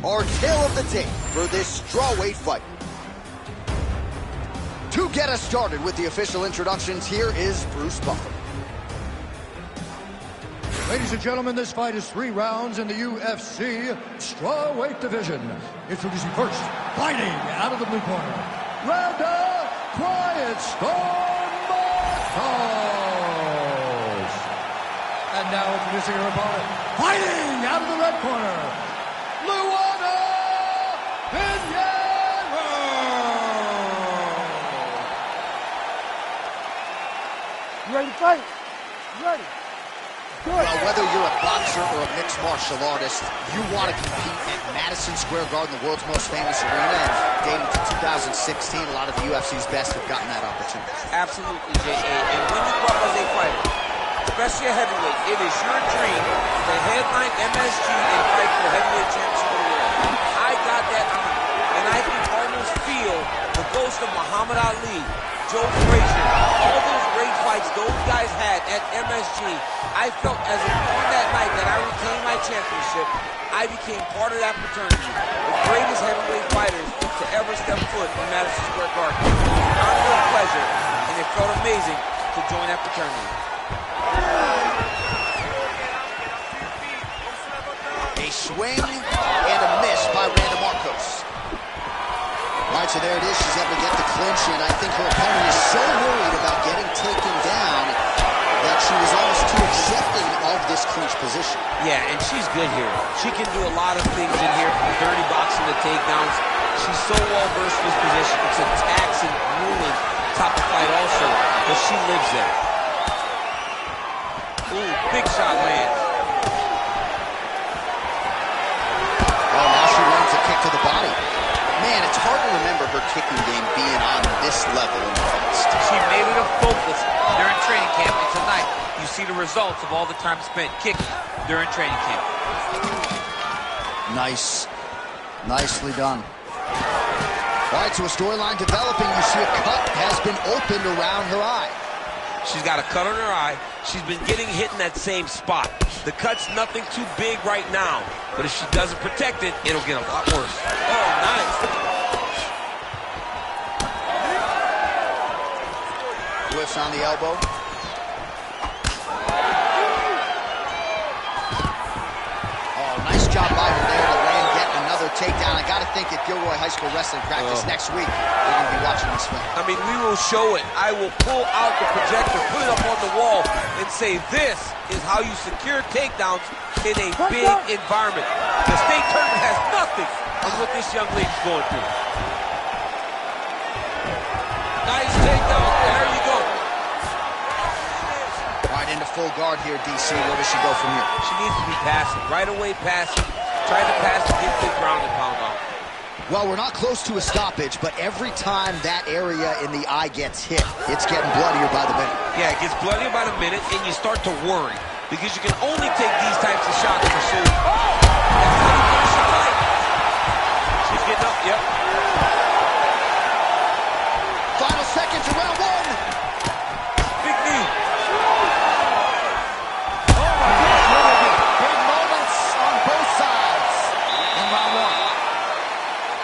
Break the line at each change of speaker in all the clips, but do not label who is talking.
our tale of the tape for this strawweight fight. To get us started with the official introductions, here is Bruce Buffer.
Ladies and gentlemen, this fight is 3 rounds in the UFC strawweight division. Introducing first, fighting out of the blue corner, Randa Quiet Storm Marcos. And now introducing her opponent, fighting out of the red corner, Luana Pinheiro.
You ready to fight? You ready?
Well, whether you're a boxer or a mixed martial artist, you want to compete at Madison Square Garden, the world's most famous arena, and dating to 2016, a lot of the UFC's best have gotten that opportunity.
Absolutely, J.A. And when you grow up as a fighter, especially a heavyweight, it is your dream to headline MSG and fight for heavyweight championship of the world. I got that honor, and I can almost feel the ghost of Muhammad Ali, Joe Frazier, all those great fights those guys had at MSG. I felt as if on that night that I retained my championship, I became part of that fraternity, the greatest heavyweight fighters to ever step foot in Madison Square Garden. It was an honor and pleasure, and it felt amazing to join that fraternity.
A swing and a miss by Randa Marcos. All right, so there it is. She's able to get the clinch, and I think her opponent is so worried about getting taken down that she was almost too accepting of this clinch position.
Yeah, and she's good here. She can do a lot of things in here, from dirty boxing to takedowns. She's so well versed in this position. It's a taxing, grueling top of fight also, but she lives there. Ooh, big shot lands.
Oh, now she lands a kick to the body. Man, it's hard to remember her kicking game being on this level in the past.
She made it a focus during training camp, and tonight you see the results of all the time spent kicking during training camp.
Nice. Nicely done. All right, so a storyline developing. You see a cut has been opened around her eye.
She's got a cut on her eye. She's been getting hit in that same spot. The cut's nothing too big right now, but if she doesn't protect it, it'll get a lot worse. Oh, nice.
Whiffs on the elbow. Oh, nice job by her there to land yet another takedown. I got to think at Gilroy High School wrestling practice next week, we're going to be watching this film.
I mean, we will show it. I will pull out the projector, put it up on the wall, and say, this is how you secure takedowns in a big environment. The state tournament has nothing on what this young lady's going through. Nice takedown. There you go.
All right, into full guard here, DC. Where does she go from here?
She needs to be passing. Right away passing. Trying to pass and get this ground and pound on.
Well, we're not close to a stoppage, but every time that area in the eye gets hit, it's getting bloodier by the minute.
Yeah, it gets bloodier by the minute, and you start to worry, because you can only take these types of shots for so long. That's how you finish the fight. She's getting up, yep.
Final seconds of round 1.
Big knee.
Oh, my goodness. Big moments on both sides in round 1.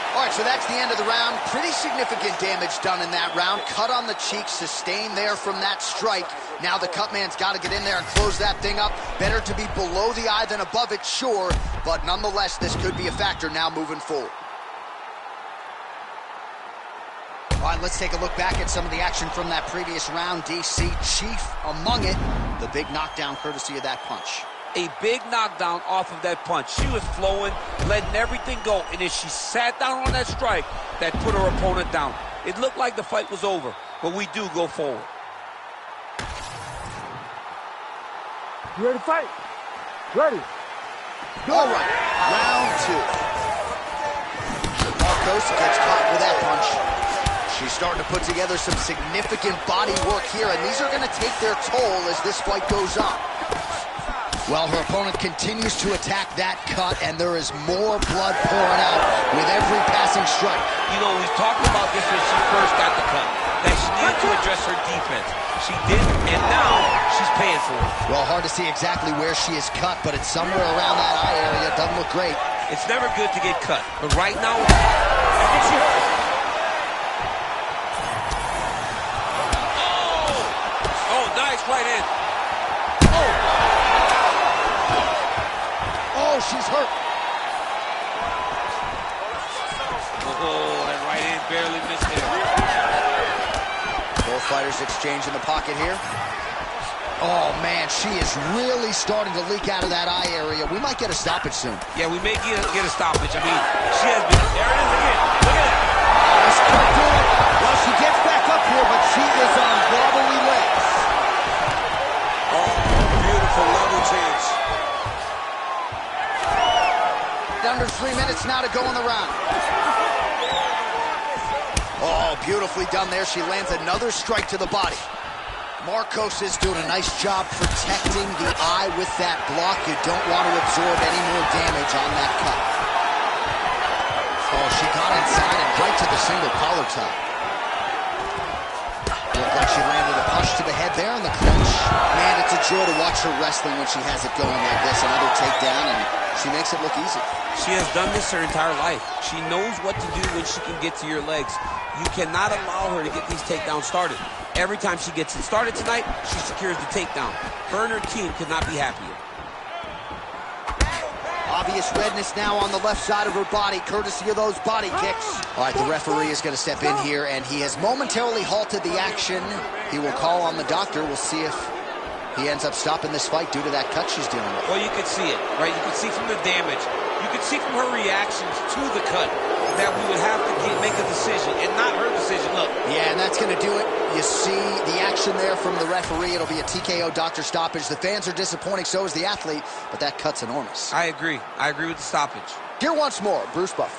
All right, so that's the end of the round. Pretty significant damage done in that round. Cut on the cheek, sustained there from that strike. Now the cut man's got to get in there and close that thing up. Better to be below the eye than above it, sure. But nonetheless, this could be a factor now moving forward. All right, let's take a look back at some of the action from that previous round. DC, chief among it. The big knockdown courtesy of that punch.
A big knockdown off of that punch. She was flowing, letting everything go, and as she sat down on that strike, that put her opponent down. It looked like the fight was over, but we do go forward.
You ready to fight? Ready.
All right, round 2. Marcos gets caught with that punch. She's starting to put together some significant body work here, and these are going to take their toll as this fight goes on. Well, her opponent continues to attack that cut, and there is more blood pouring out with every passing strike.
You know, we talked about this when she first got the cut, that she needed to address her defense. She didn't, and now she's paying for it.
Well, hard to see exactly where she is cut, but it's somewhere around that eye area. Doesn't look great.
It's never good to get cut. But right now, I think she hurt. Oh, nice right hand.
Oh, she's hurt.
Oh, that right hand barely missed there.
Both fighters exchange in the pocket here. Oh, man, she is really starting to leak out of that eye area. We might get a stoppage soon.
Yeah, we may get a stoppage. I mean, she has been... There it is again. Look at that.
This could do it. Well, she gets back up here, but she is on wobbly legs.
Oh, beautiful level change.
Under 3 minutes now to go in the round. Oh, beautifully done there. She lands another strike to the body. Marcos is doing a nice job protecting the eye with that block. You don't want to absorb any more damage on that cut. Oh, she got inside and right to the single collar tie. Looked like she landed a punch to the head there in the clinch. Man, it's a joy to watch her wrestling when she has it going like this. Another takedown, and she makes it look easy.
She has done this her entire life. She knows what to do when she can get to your legs. You cannot allow her to get these takedowns started. Every time she gets it started tonight, she secures the takedown. Her and her team could not be happier.
Obvious redness now on the left side of her body, courtesy of those body kicks. All right, the referee is going to step in here, and he has momentarily halted the action. He will call on the doctor. We'll see if he ends up stopping this fight due to that cut she's dealing with.
Well, you could see it, right? You could see from the damage. You could see from her reactions to the cut that we would have to make a decision, and not her decision. Look.
Yeah, and that's going to do it. You see the action there from the referee. It'll be a TKO doctor stoppage. The fans are disappointing, so is the athlete, but that cut's enormous.
I agree. I agree with the stoppage.
Here once more, Bruce Buffer.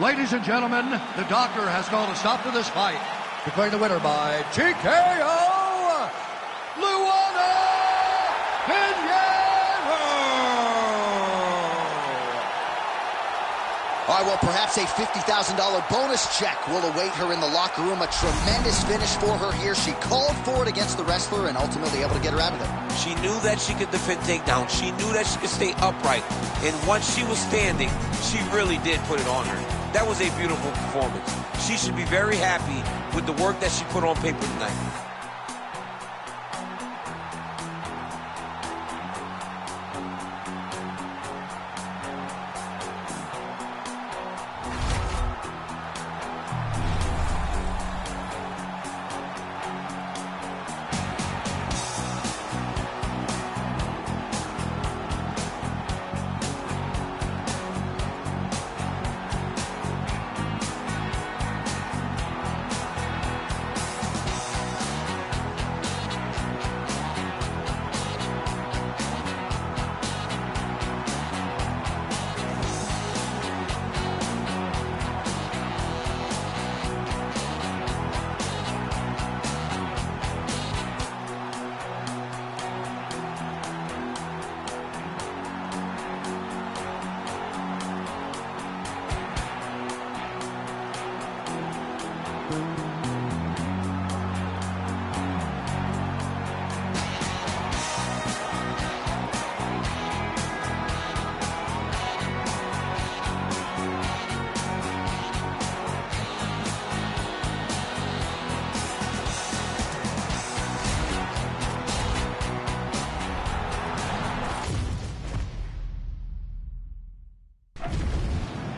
Ladies and gentlemen, the doctor has called a stop to this fight. Declaring the winner by TKO, Luana Pinheiro.
All right, well, perhaps a $50,000 bonus check will await her in the locker room. A tremendous finish for her here. She called for it against the wrestler and ultimately able to get her out of there.
She knew that she could defend takedown. She knew that she could stay upright. And once she was standing, she really did put it on her. That was a beautiful performance. She should be very happy with the work that she put on paper tonight.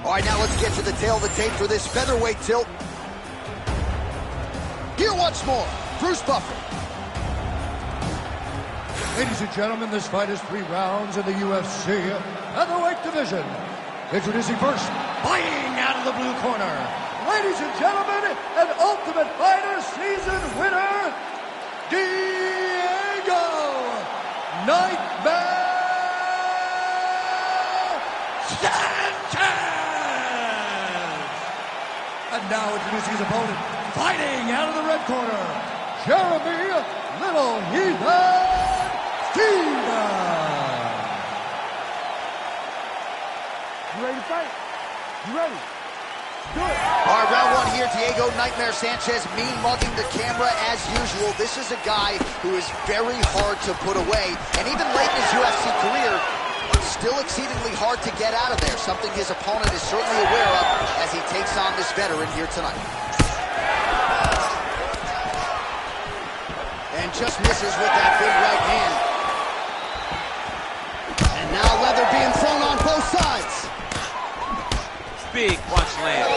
All right, now let's get to the tail of the tape for this featherweight tilt. Here once more, Bruce Buffer.
Ladies and gentlemen, this fight is 3 rounds in the UFC featherweight division. Introducing first, fighting out of the blue corner. Ladies and gentlemen, an Ultimate Fighter season winner, Diego Nightmare Sanchez! And now introducing his opponent, fighting out of the red corner, Jeremy Little Heathen Spivac.
You ready to fight? You ready? Do it.
All right, round one here. Diego Nightmare Sanchez mean mugging the camera as usual. This is a guy who is very hard to put away. And even late in his UFC career, still exceedingly hard to get out of there, something his opponent is certainly aware of as he takes on this veteran here tonight. And just misses with that big right hand. And now leather being thrown on both sides.
Big punch land.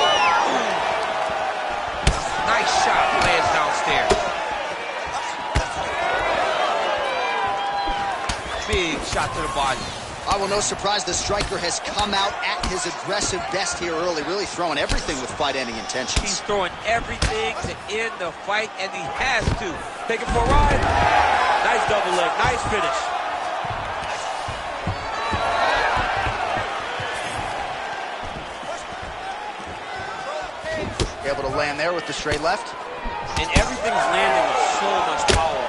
Nice shot lands downstairs. Big shot to the body.
Well, no surprise, the striker has come out at his aggressive best here early, really throwing everything with fight-ending intentions.
He's throwing everything to end the fight, and he has to. Take it for a ride. Nice double leg, nice finish.
Able to land there with the straight left.
And everything's landing with so much power.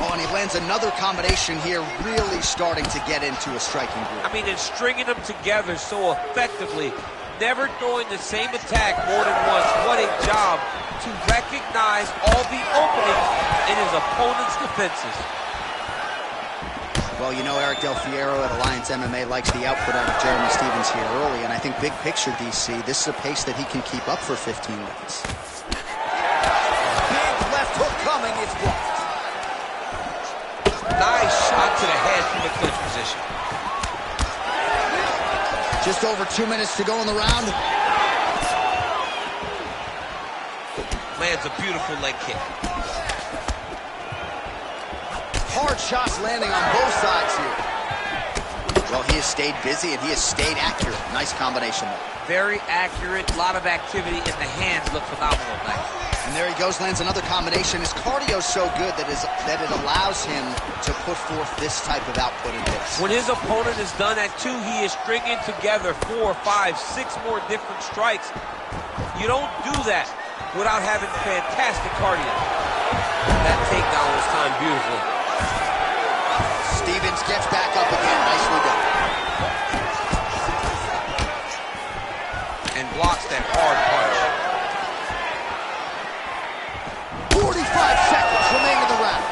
And he lands another combination here, really starting to get into a striking groove.
I mean, and stringing them together so effectively, never throwing the same attack more than once. What a job to recognize all the openings in his opponent's defenses.
Well, you know, Eric Del Fiero at Alliance MMA likes the output out of Jeremy Stephens here early, and I think big picture, DC, this is a pace that he can keep up for 15 minutes. Big left hook coming, it's blocked.
Nice shot to the head from the clinch position.
Just over 2 minutes to go in the round.
Lands a beautiful leg kick.
Hard shots landing on both sides here. Well, he has stayed busy and he has stayed accurate. Nice combination there.
Very accurate, a lot of activity, and the hands look phenomenal tonight.
And there he goes, lands another combination. His cardio is so good that it allows him to put forth this type of output and hits.
When his opponent is done at 2, he is stringing together 4, 5, 6 more different strikes. You don't do that without having fantastic cardio. That takedown was timed beautifully.
Stephens gets back up again, nicely done.
And blocks that hard punch.
45 seconds remain in the round.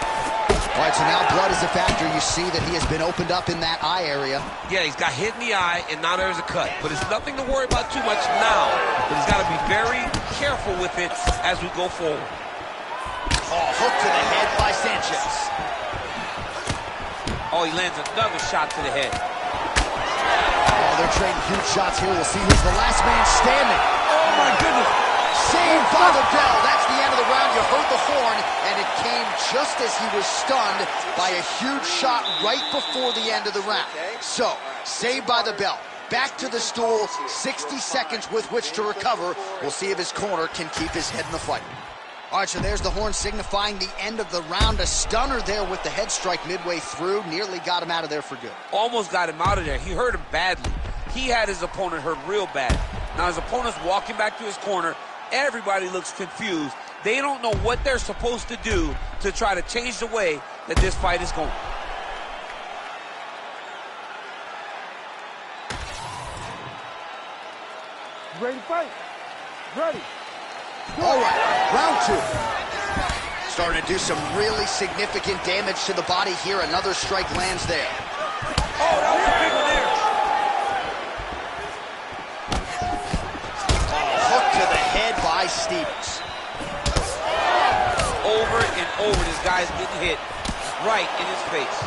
All right, so now blood is a factor. You see that he has been opened up in that eye area.
Yeah, he's got hit in the eye, and now there's a cut. But it's nothing to worry about too much now. But he's got to be very careful with it as we go forward.
Oh, hook to the head by Sanchez.
Oh, he lands another shot to the head.
Oh, they're trading huge shots here. We'll see who's the last man standing.
Oh, my goodness.
Saved by the bell. That's the end of the round. You heard the horn, and it came just as he was stunned by a huge shot right before the end of the round. So, saved by the bell. Back to the stool, 60 seconds with which to recover. We'll see if his corner can keep his head in the fight. All right, so there's the horn signifying the end of the round. A stunner there with the head strike midway through. Nearly got him out of there for good.
Almost got him out of there. He hurt him badly. He had his opponent hurt real bad. Now his opponent's walking back to his corner. Everybody looks confused. They don't know what they're supposed to do to try to change the way that this fight is going.
You ready to fight? Ready.
All right, round 2. Starting to do some really significant damage to the body here. Another strike lands there.
Oh, that was a big one there.
Hook to the head by Stephens.
Over and over, this guy's getting hit right in his face.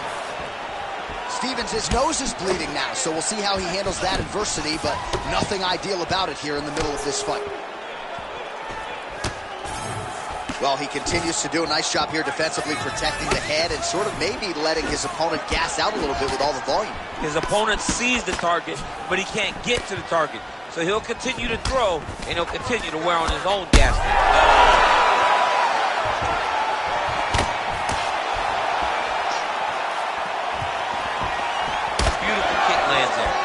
Stephens, his nose is bleeding now, so we'll see how he handles that adversity, but nothing ideal about it here in the middle of this fight. Well, he continues to do a nice job here defensively, protecting the head and sort of maybe letting his opponent gas out a little bit with all the volume.
His opponent sees the target, but he can't get to the target. So he'll continue to throw, and he'll continue to wear on his own gas tank. Beautiful kick lands there.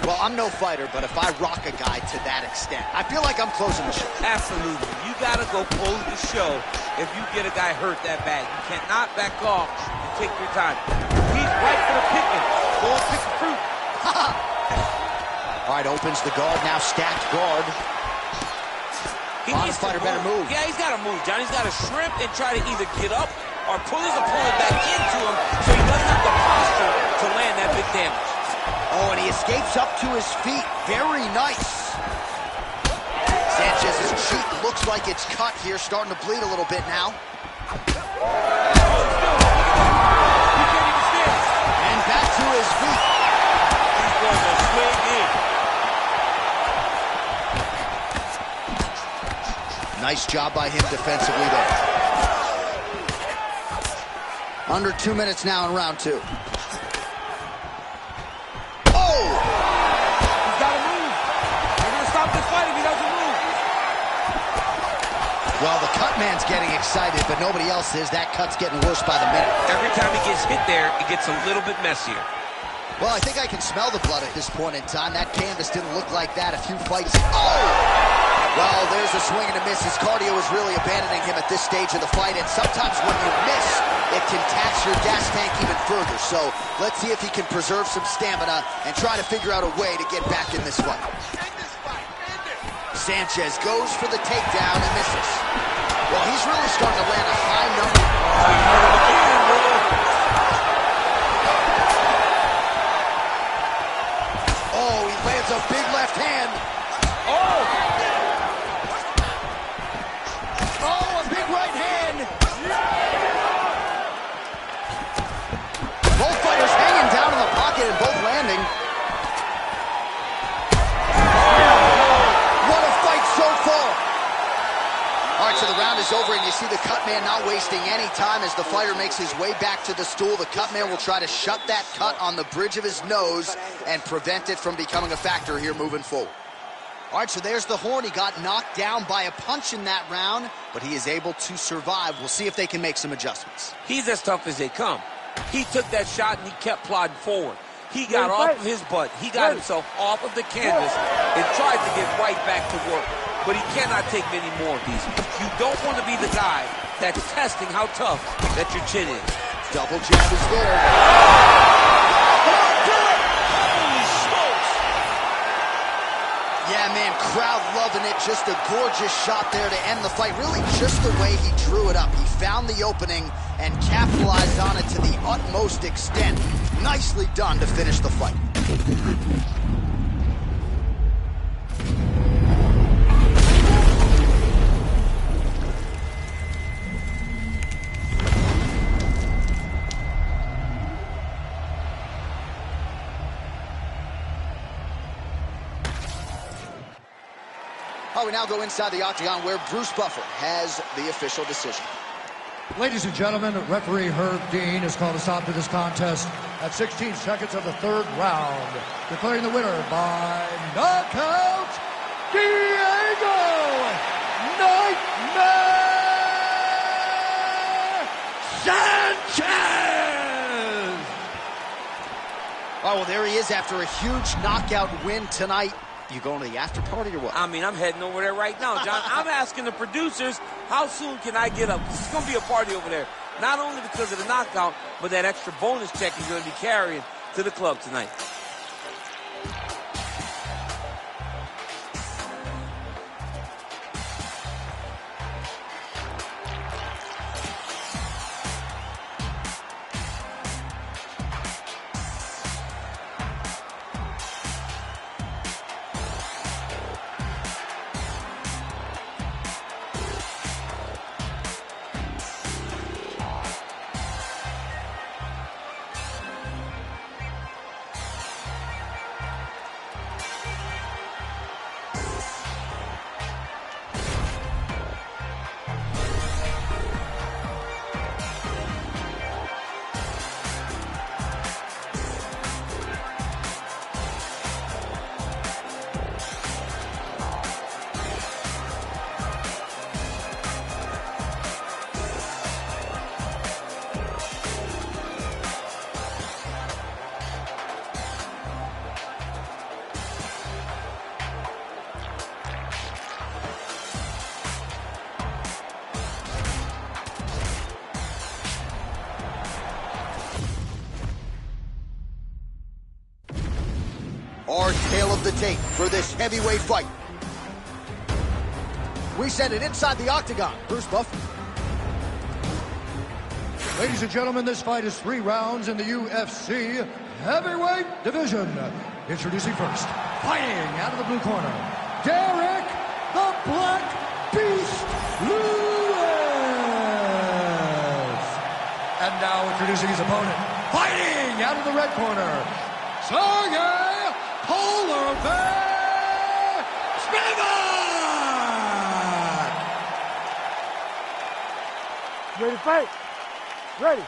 Well, I'm no fighter, but if I rock a guy to that extent, I feel like I'm closing the show.
Absolutely. You got to go close the show if you get a guy hurt that bad. You cannot back off and take your time. He's right for the picking. Go and pick the fruit.
All right, opens the guard, now stacked guard.
He needs
fighter better move.
Yeah, he's got to move, John. He's got to shrimp and try to either get up or pull his opponent back into him so he doesn't have the posture to land that big damage.
Oh, and he escapes up to his feet. Very nice. Sanchez's cheek looks like it's cut here, starting to bleed a little bit now. And back to his feet.
He's going to swing in.
Nice job by him defensively there. Under 2 minutes now in round 2. Oh!
He's got to move. They're going to stop this fight if he doesn't move.
Well, the cut man's getting excited, but nobody else is. That cut's getting worse by the minute.
Every time he gets hit there, it gets a little bit messier.
Well, I think I can smell the blood at this point in time. That canvas didn't look like that a few fights. Oh! Well, there's a swing and a miss. His cardio is really abandoning him at this stage of the fight, and sometimes when you miss, it can tax your gas tank even further. So let's see if he can preserve some stamina and try to figure out a way to get back in this fight. Sanchez goes for the takedown and misses. Well, he's really starting to land a high number. Oh, he lands a big left hand. Oh! Oh, a big right hand. Both fighters hanging down in the pocket and both landing. What a fight so far. All right, so the round is over, and you see the cut man not wasting any time as the fighter makes his way back to the stool. The cut man will try to shut that cut on the bridge of his nose and prevent it from becoming a factor here moving forward. All right, so there's the horn. He got knocked down by a punch in that round, but he is able to survive. We'll see if they can make some adjustments.
He's as tough as they come. He took that shot and he kept plodding forward. He got off of his butt. He got himself off of the canvas and tried to get right back to work. But he cannot take many more of these. You don't want to be the guy that's testing how tough that your chin is.
Double jab is there.
Holy smokes!
Yeah, man, crowd loving it. Just a gorgeous shot there to end the fight. Really just the way he drew it up. He found the opening and capitalized on it to the utmost extent. Nicely done to finish the fight. We now go inside the octagon where Bruce Buffer has the official decision.
Ladies and gentlemen, referee Herb Dean has called a stop to this contest at 16 seconds of the third round, declaring the winner by knockout, Diego Nightmare Sanchez!
Oh, well, there he is after a huge knockout win tonight. You going to the after party or what?
I mean, I'm heading over there right now, John. I'm asking the producers, how soon can I get up? It's going to be a party over there. Not only because of the knockout, but that extra bonus check he's going to be carrying to the club tonight.
Our tale of the tape for this heavyweight fight. We send it inside the octagon. Bruce Buffer.
Ladies and gentlemen, this fight is 3 rounds in the UFC heavyweight division. Introducing first, fighting out of the blue corner, Derrick the Black Beast Lewis. And now introducing his opponent, fighting out of the red corner, Serghei Polar Bear Spivac.
Ready to fight? Ready.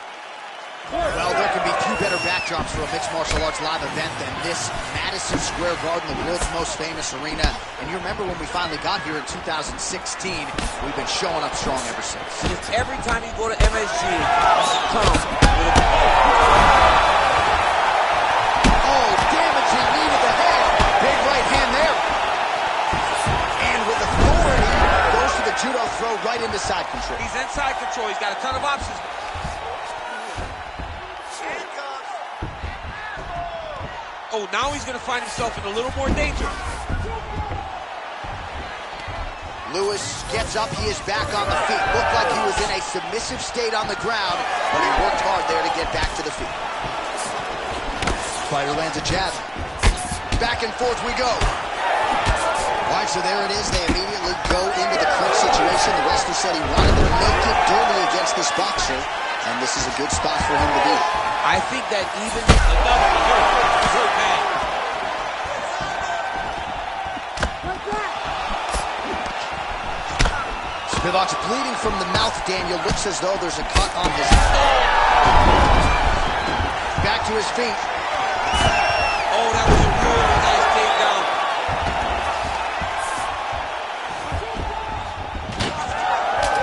Well, there can be few better backdrops for a mixed martial arts live event than this Madison Square Garden, the world's most famous arena. And you remember when we finally got here in 2016, we've been showing up strong ever since.
Every time you go to MSG, you come with
Oh, damaging knee to the head. Big right hand there. And with authority, goes to the judo throw right into side control.
He's inside control. He's got a ton of options. Oh, now he's going to find himself in a little more danger.
Lewis gets up. He is back on the feet. Looked like he was in a submissive state on the ground, but he worked hard there to get back to the feet. Fighter lands a jab. Back and forth we go. All right, so there it is. They immediately go into the clinch situation. The wrestler said he wanted to make it dirty against this boxer, and this is a good spot for him to be.
I think that even enough to hurt bad.
Spivac's bleeding from the mouth, Daniel. Looks as though there's a cut on his... Back to his feet.
Oh, that was a really nice takedown.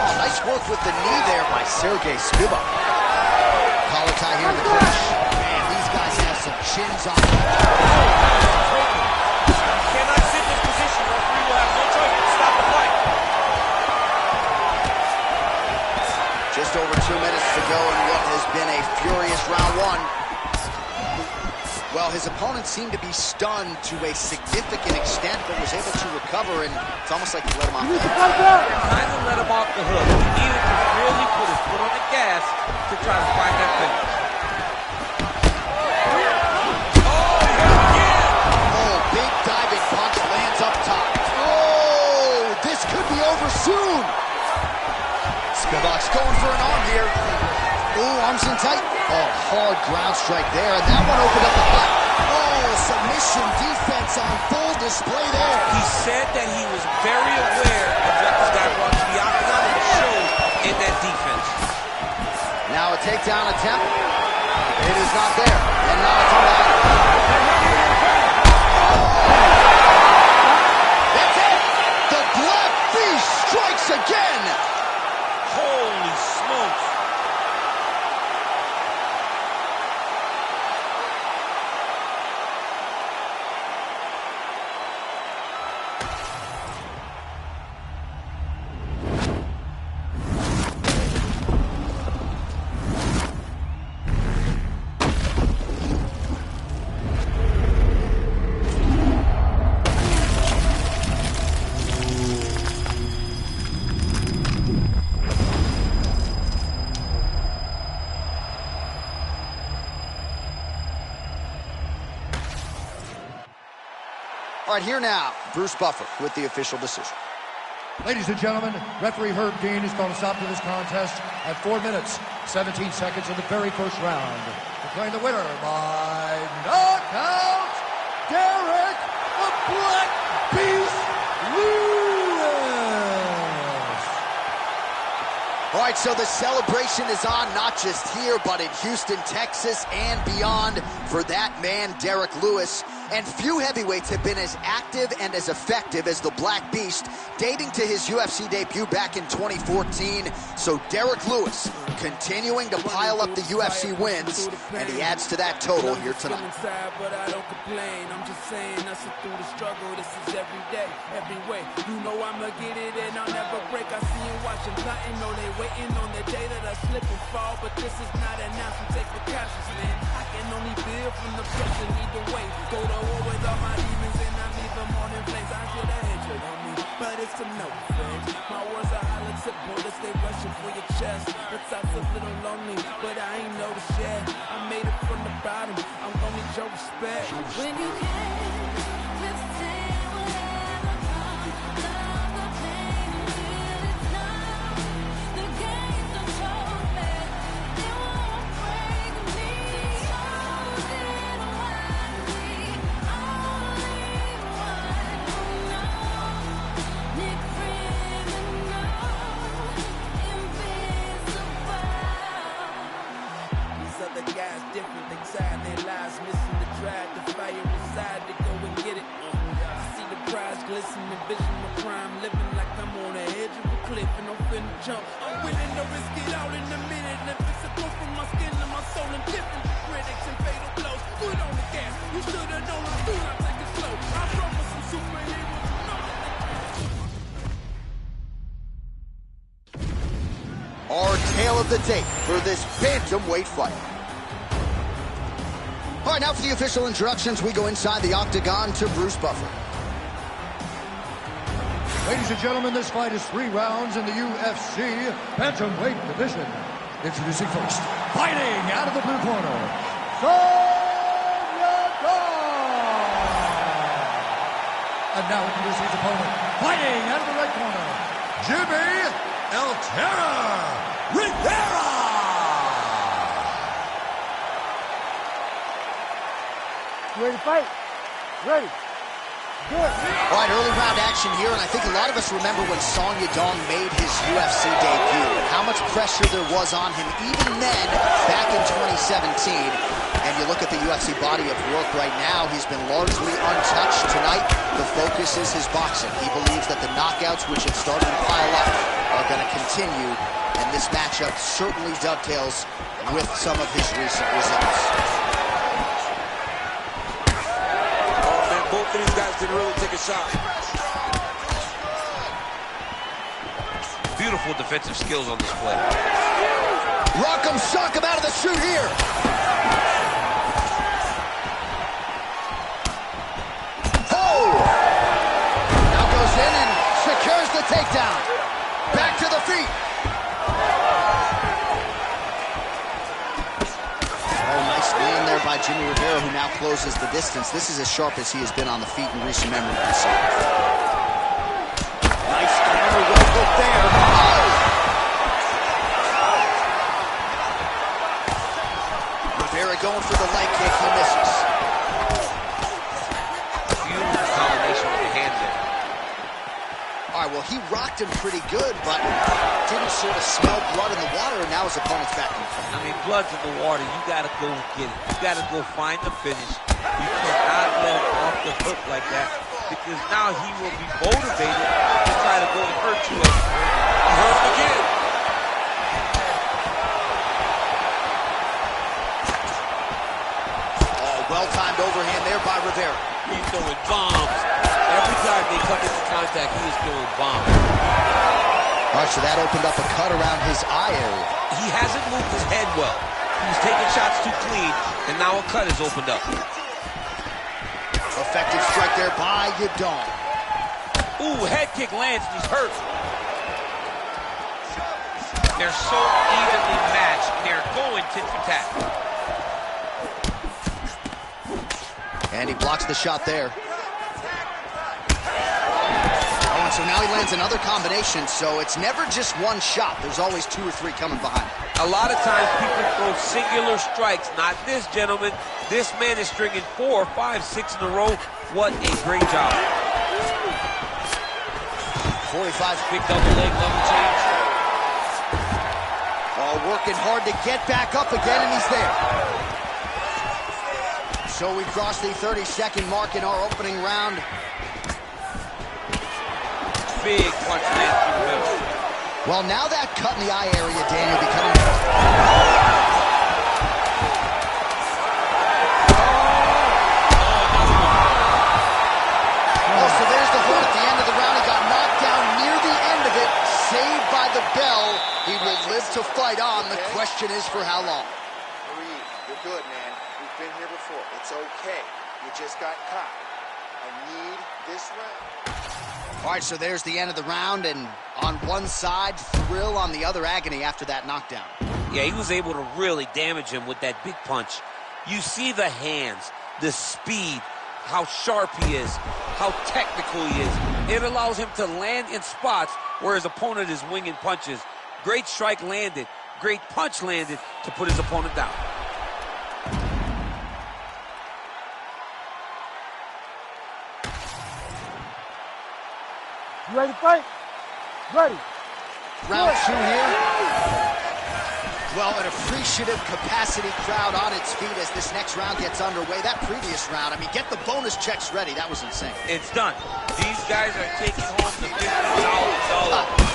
Oh, nice work with the knee there by Serghei Spivac. Collar tie here in the clinch. Man, these guys have some chins on them.
Cannot sit this position. Referee will have no choice but to stop the fight.
Just over 2 minutes to go in what has been a furious round one. Well, his opponent seemed to be stunned to a significant extent, but was able to recover, and it's almost like he let him off the hook.
Kind of let him off the hook. He needed to really put his foot on the gas to try to find that finish.
Oh, big diving punch lands up top. Oh, this could be over soon. Spivac's going for an arm here. Oh, arms in tight. Oh, hard ground strike there, and that one opened up the fight. Oh, submission defense on full display there.
He said that he was very aware of what this guy brought to the octagon, and it showed in that defense.
Now a takedown attempt. It is not there, and now it's on the line. That's it. The Black Beast strikes again.
Holy smokes.
All right, here now, Bruce Buffer with the official decision.
Ladies and gentlemen, referee Herb Dean has called a stop to this contest at 4 minutes, 17 seconds of the very first round. Declaring the winner by knockout, Derrick the Black Beast Lewis.
All right, so the celebration is on, not just here, but in Houston, Texas, and beyond for that man, Derrick Lewis. And few heavyweights have been as active and as effective as the Black Beast, dating to his UFC debut back in 2014. So Derrick Lewis continuing to pile up the UFC wins, and he adds to that total here tonight.
But I don't complain. I'm just saying, hustle through the struggle. This is every day, every way. You know I'ma get it and I'll never break. I see you watching, plotting, know they waiting on the day that I slip and fall. But this is not an announcement, take precautions, man. I can only build from the pressure either way. Go to war with all my demons and I leave them on in flames. I feel that hatred on me. but it's a no fix. My words are hollow tip bullets, they rushing for your chest. The top's a little lonely, but I ain't noticed yet. I made it from the bottom, I'm gonna need your respect.
When you can, let's say whatever comes. Love the pain until it's numb. The game's control me, it won't break me. So did one me, only one who knows. Nick criminal, invisible.
These other guys different, they tired their lives, missing the drive, the fire inside to go and get it. I see the prize glisten, envision my crime, living like I'm on the edge of a cliff and I'm finna jump. I'm willing to risk it all in a minute, if it's a proof from my skin to my soul and different from critics and fatal blows. Foot on the gas, you should've known I do not take it slow. I'm from some superheroes, you know.
Our tale of the tape for this bantamweight fight. All right, now for the official introductions, we go inside the octagon to Bruce Buffer.
Ladies and gentlemen, this fight is 3 rounds in the UFC bantamweight division. Introducing first, fighting out of the blue corner, Sandhagen. And now introducing his opponent, fighting out of the red corner, Jimmie El Terror Rivera.
You ready to fight? Ready. Good.
All right, early round action here, and I think a lot of us remember when Yadong made his UFC debut and how much pressure there was on him even then, back in 2017. And you look at the UFC body of work right now, he's been largely untouched. Tonight, the focus is his boxing. He believes that the knockouts, which have started to pile up, are going to continue, and this matchup certainly dovetails with some of his recent results.
Both of these guys didn't really take a shot. Beautiful defensive skills on display.
Rock him, shock him out of the chute here. Oh! Now goes in and secures the takedown. Back to the feet. By Jimmie Rivera, who now closes the distance. This is as sharp as he has been on the feet in recent memory. Nice counter, well put there. Oh! Rivera going for the leg kick, he misses.
Beautiful combination with the hand there.
All right, well, he rocked him pretty good, but didn't sort of smell blood in the water, and now his opponent's back in the fight.
I mean, blood's in the water. You got to go get it. You got to go find the finish. You cannot let him off the hook like that, because now he will be motivated to try to go and hurt you. He hurt him again.
Oh, well-timed overhand there by Rivera.
He's throwing bombs. Every time they come into contact, he is throwing bombs.
All right, so that opened up a cut around his eye area.
He hasn't moved his head well. He was taking shots too clean, and now a cut is opened up.
Effective strike there by Yadong.
Ooh, head kick lands, and he's hurt. They're so evenly matched. They're going tit for tat.
And he blocks the shot there. So now he lands another combination, so it's never just one shot. There's always 2 or 3 coming behind.
A lot of times people throw singular strikes. Not this gentleman. This man is stringing 4, 5, 6 in a row. What a great job.
45.
Big double leg, level change.
Oh, working hard to get back up again, and he's there. So we crossed the 30-second mark in our opening round.
Big punch lands through the middle.
Well, now that cut in the eye area, Daniel, becoming... Oh, so there's the hold at the end of the round. He got knocked down near the end of it, saved by the bell. He will live to fight on. The question is for how long.
Breathe. You're good, man. We've been here before. It's okay. You just got caught. I need this round.
All right, so there's the end of the round, and on one side, thrill, on the other, agony after that knockdown.
Yeah, he was able to really damage him with that big punch. You see the hands, the speed, how sharp he is, how technical he is. It allows him to land in spots where his opponent is winging punches. Great strike landed, great punch landed to put his opponent down.
You ready to fight? Ready.
Round 2 here. Well, an appreciative capacity crowd on its feet as this next round gets underway. That previous round, I mean, get the bonus checks ready. That was insane.
It's done. These guys are taking home the $50,000.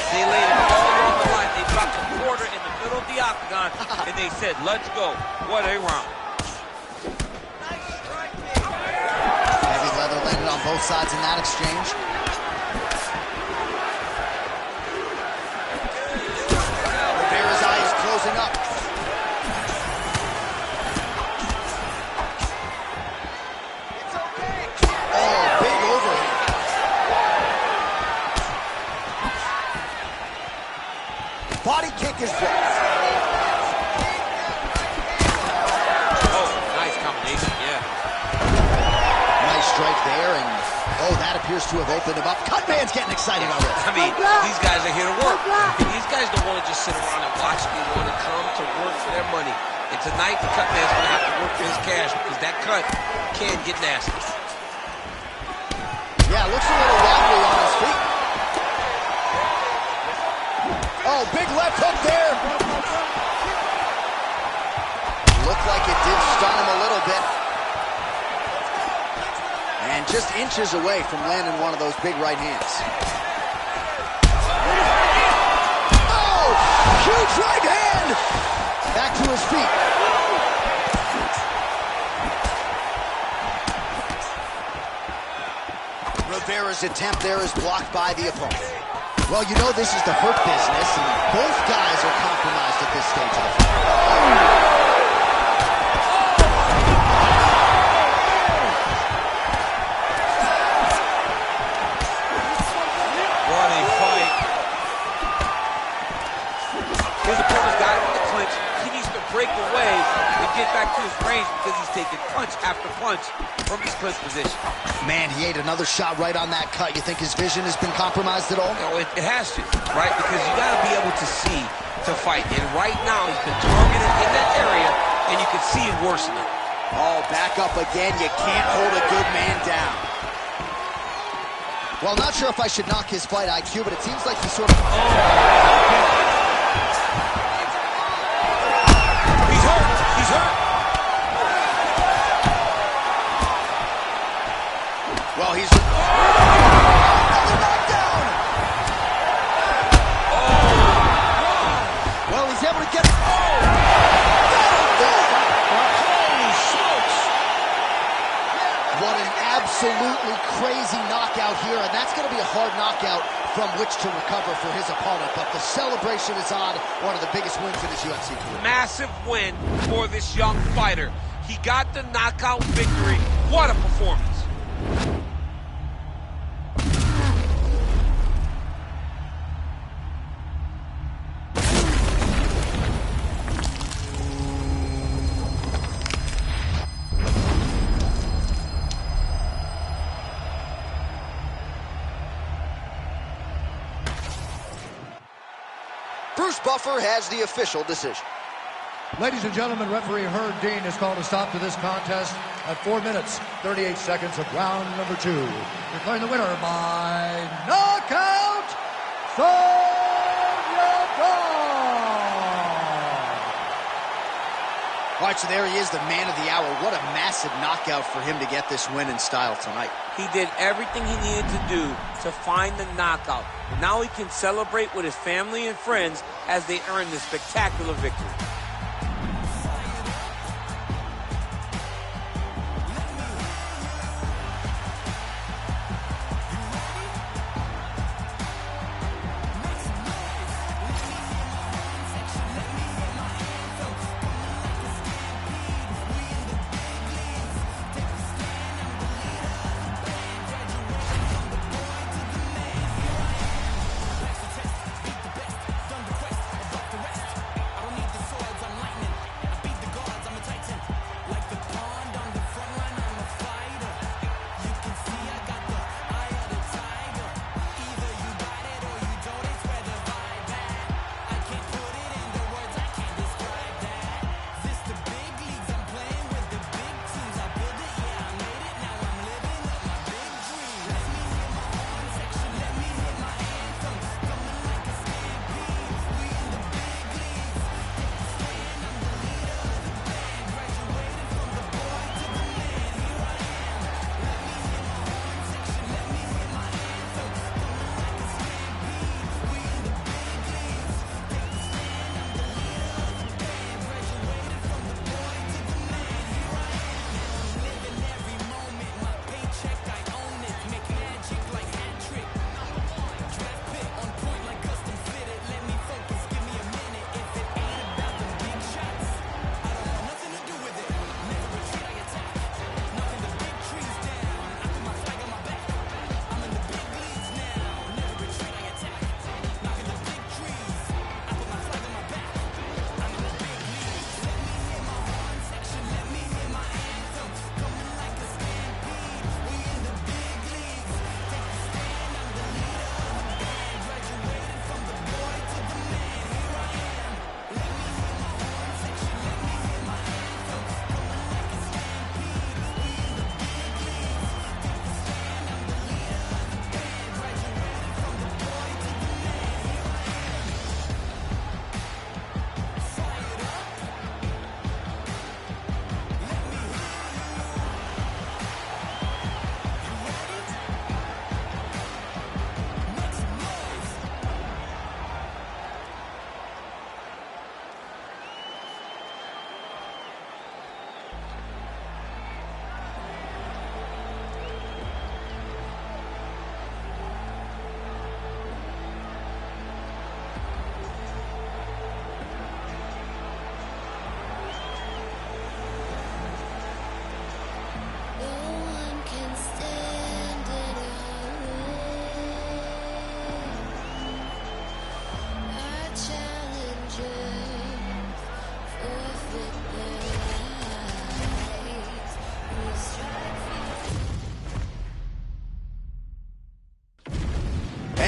They laid it all on the line. They dropped a quarter in the middle of the octagon, and they said, let's go. What a round.
Heavy leather landed on both sides in that exchange. Rivera's eye is closing up. Oh, big overhand. Body kick is blocked.
Oh, nice combination, yeah.
Nice strike there, and oh, that appears to have opened him up. Cutman's getting excited already.
I mean, these guys are here to work. These guys don't want to just sit around and watch. They want to come to work for their money. And tonight, the Cutman's going to have to work for his cash because that cut can get nasty.
Yeah, looks a little wobbly on his feet. Oh, big left hook there. Looked like it did stun him a little bit. And just inches away from landing one of those big right hands. Oh, huge right hand. Back to his feet. Rivera's attempt there is blocked by the opponent. Well, you know this is the hurt business, and both guys are compromised at this stage of the fight.
What a fight. His opponent's got him in the clinch. He needs to break away and get back to his range because he's taking punch after punch from his clinch position.
Man, he ate another shot right on that cut. You think his vision has been compromised at all?
No, it has to, right? Because you got to be able to see to fight. And right now, he's been targeted in that area, and you can see it worsening.
Oh, back up again. You can't hold a good man down. Well, not sure if I should knock his fight IQ, but it seems like he's sort of...
He's hurt. He's hurt.
Well, he's... Another knockdown! Well, he's able to get...
Holy smokes.
What an absolutely crazy knockout here, and that's going to be a hard knockout from which to recover for his opponent, but the celebration is on. One of the biggest wins in his UFC career.
Massive win for this young fighter. He got the knockout victory. What a performance.
Bruce Buffer has the official decision.
Ladies and gentlemen, referee Herb Dean has called a stop to this contest at 4 minutes, 38 seconds of round number 2. Declaring the winner by knockout, Yadong.
All right, so there he is, the man of the hour. What a massive knockout for him to get this win in style tonight.
He did everything he needed to do to find the knockout. Now he can celebrate with his family and friends as they earn this spectacular victory.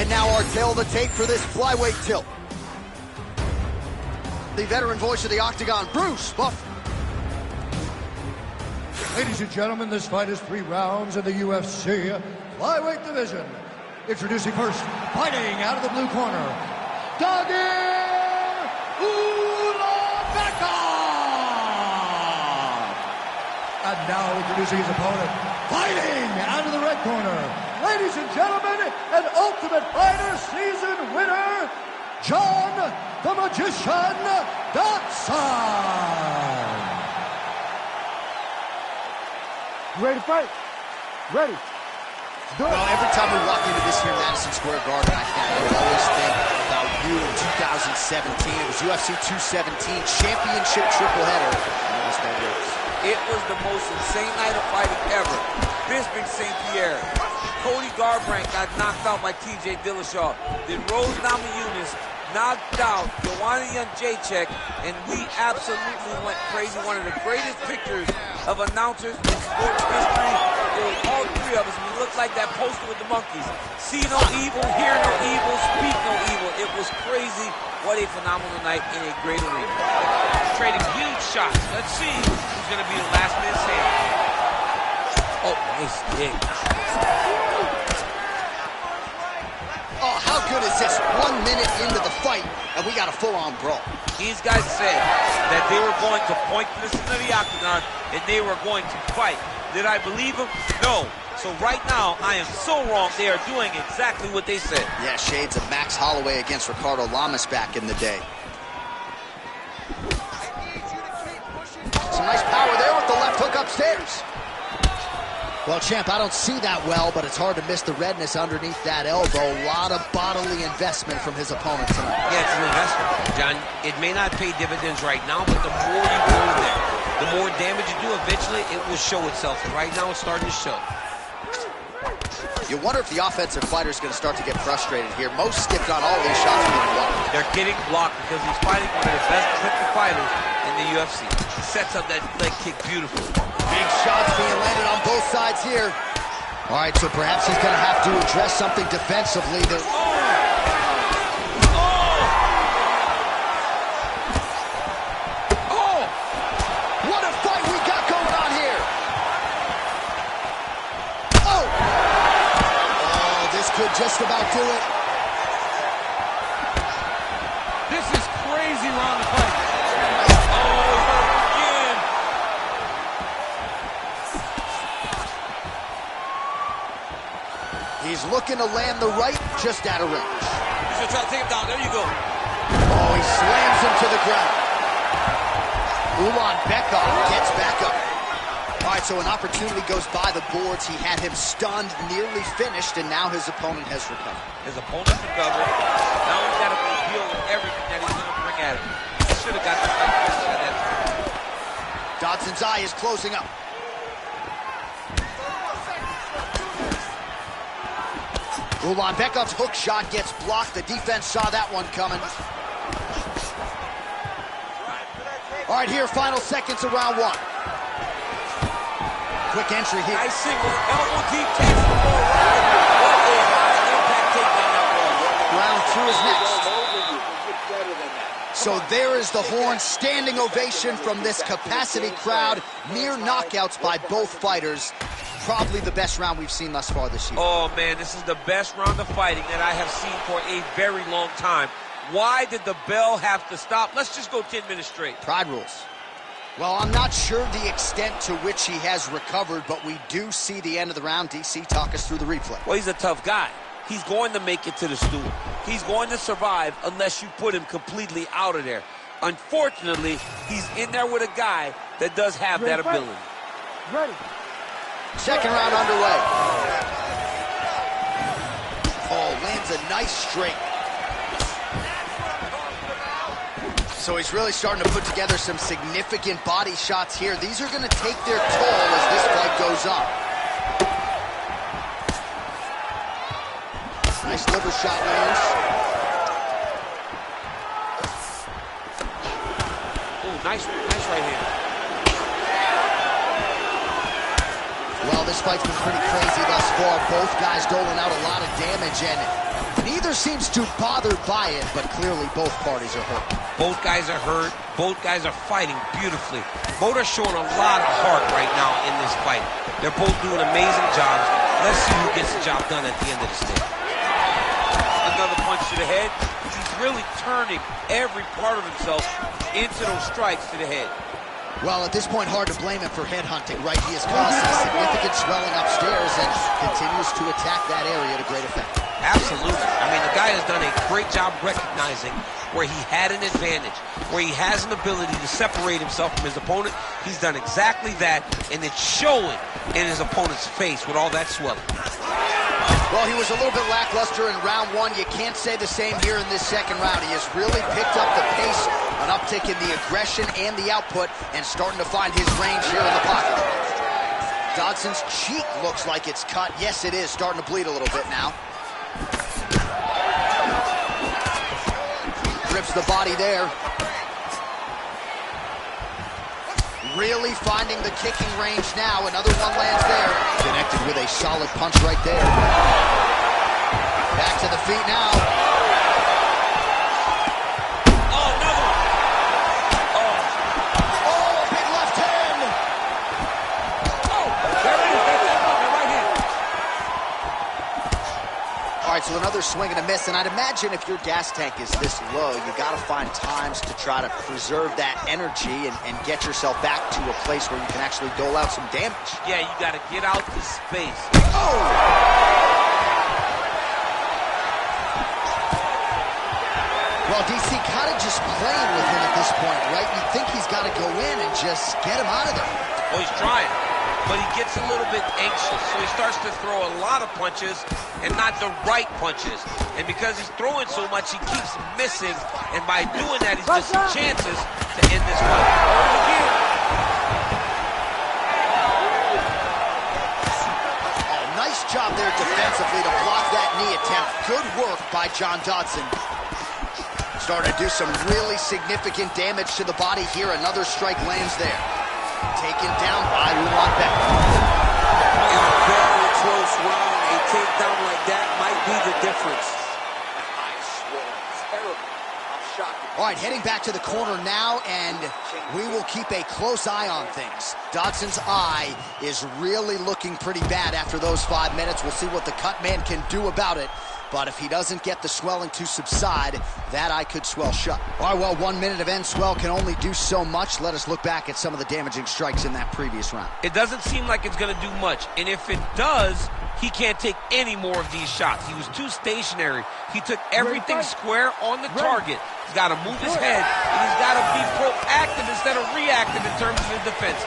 And now our tail of the tape for this flyweight tilt. The veteran voice of the Octagon, Bruce Buffer.
Ladies and gentlemen, this fight is 3 rounds in the UFC flyweight division. Introducing first, fighting out of the blue corner, Tagir Ulanbekov. And now introducing his opponent, fighting out of the red corner, ladies and gentlemen, an Ultimate Fighter season winner, John the Magician Dodson.
You ready to fight? Ready. Do it.
Well, every time we walk into this here Madison Square Garden, I always think about you in 2017. It was UFC 217 championship triple header. And it was no Lopes.
It was the most insane night of fighting ever. Bisping St. Pierre. Cody Garbrandt got knocked out by TJ Dillashaw. Then Rose Namajunas knocked out Luana Jacek, and we absolutely went crazy. One of the greatest pictures of announcers in sports history. It was all 3 of us. We looked like that poster with the monkeys. See no evil, hear no evil, speak no evil. It was crazy. What a phenomenal night in a great arena.
Trading huge shots. Let's see who's going to be the last man standing.
Oh, nice kick.
Oh, how good is this? 1 minute into the fight, and we got a full-on brawl.
These guys said that they were going to point this into the octagon, and they were going to fight. Did I believe them? No. So right now, I am so wrong. They are doing exactly what they said.
Yeah, shades of Max Holloway against Ricardo Lamas back in the day. Some nice power there with the left hook upstairs. Well, champ, I don't see that well, but it's hard to miss the redness underneath that elbow. A lot of bodily investment from his opponent tonight.
Yeah, it's an investment, John. It may not pay dividends right now, but the more you go there, the more damage you do, eventually it will show itself. And right now it's starting to show.
You wonder if the offensive fighter is going to start to get frustrated here. Most skipped on all these shots being blocked.
They're getting blocked because he's fighting one of the best triple fighters in the UFC. He sets up that leg kick beautifully.
Big shots being landed on both sides here. All right, so perhaps he's going to have to address something defensively. Oh! What a fight we got going on here! Oh! Oh, this could just about do it.
This is crazy round of fight.
He's looking to land the right, just out of range.
He's gonna try to take him down. There you go.
Oh, he slams him to the ground. Ulanbekov gets back up. All right, so an opportunity goes by the boards. He had him stunned, nearly finished, and now his opponent has recovered.
His opponent's recovered. Now he's got to deal with everything that he's gonna bring at him. He should have got the fight finished at that time.
Dodson's eye is closing up. Ulanbekov's hook shot gets blocked. The defense saw that one coming. All right, here, final seconds of round 1. Quick entry here.
Nice single, elbow deep takes the ball right. What a high impact takedown that was.
Round 2 is next. So there is the horn, standing ovation from this capacity crowd. Near knockouts by both fighters. Probably the best round we've seen thus far this year.
Oh, man, this is the best round of fighting that I have seen for a very long time. Why did the bell have to stop? Let's just go 10 minutes straight.
Pride rules. Well, I'm not sure the extent to which he has recovered, but we do see the end of the round. DC, talk us through the replay.
Well, he's a tough guy. He's going to make it to the stool. He's going to survive unless you put him completely out of there. Unfortunately, he's in there with a guy that does have that ability.
Ready.
Second round underway. Oh, lands a nice straight. So he's really starting to put together some significant body shots here. These are going to take their toll as this fight goes on. Nice liver shot lands.
Oh, nice right hand.
Well, this fight's been pretty crazy thus far. Both guys doling out a lot of damage, and Neither seems too bothered by it, but clearly both parties are hurt.
Both guys are hurt. Both guys are fighting beautifully. Both are showing a lot of heart right now in this fight. They're both doing amazing jobs. Let's see who gets the job done at the end of this thing.
Another punch to the head. He's really turning every part of himself into those strikes to the head.
Well, at this point, hard to blame him for headhunting, right? He has caused some significant swelling upstairs and continues to attack that area to great effect.
Absolutely. I mean, the guy has done a great job recognizing where he had an advantage, where he has an ability to separate himself from his opponent. He's done exactly that, and it's showing in his opponent's face with all that swelling.
Well, he was a little bit lackluster in round one. You can't say the same here in this second round. He has really picked up the pace, an uptick in the aggression and the output, and starting to find his range here in the pocket. Dodson's cheek looks like it's cut. Yes, it is. Starting to bleed a little bit now. Grips the body there. Really finding the kicking range now. Another one lands there. Connected with a solid punch right there. Back to the feet now.
Oh, another one.
Oh, big left hand.
Oh, there it is. That's that one, the right hand.
All right, so another swing and a miss. And I'd imagine if your gas tank is this low, you got to find times to try to preserve that energy and get yourself back to a place where you can actually dole out some damage.
Yeah, you got to get out the space.
Oh! Well, DC kind of just playing with him at this point, right? You think he's got to go in and just get him out of there.
Oh, he's trying, but he gets a little bit anxious, so he starts to throw a lot of punches and not the right punches. And because he's throwing so much, he keeps missing, and by doing that, he's missing chances to end this fight.
Oh, nice job there defensively to block that knee attempt. Good work by John Dodson. Starting to do some really significant damage to the body here. Another strike lands there. Taken down by Ulanbekov.
In a very close round, a takedown like that might be the difference.
I swear, terrible. I'm shocked.
All right, heading back to the corner now, and we will keep a close eye on things. Dodson's eye is really looking pretty bad after those 5 minutes. We'll see what the cut man can do about it. But if he doesn't get the swelling to subside, that eye could swell shut. All right, well, 1 minute of end swell can only do so much. Let us look back at some of the damaging strikes in that previous round.
It doesn't seem like it's going to do much, and if it does, he can't take any more of these shots. He was too stationary. He took everything square on the target. He's got to move his head, and he's got to be proactive instead of reactive in terms of his defense.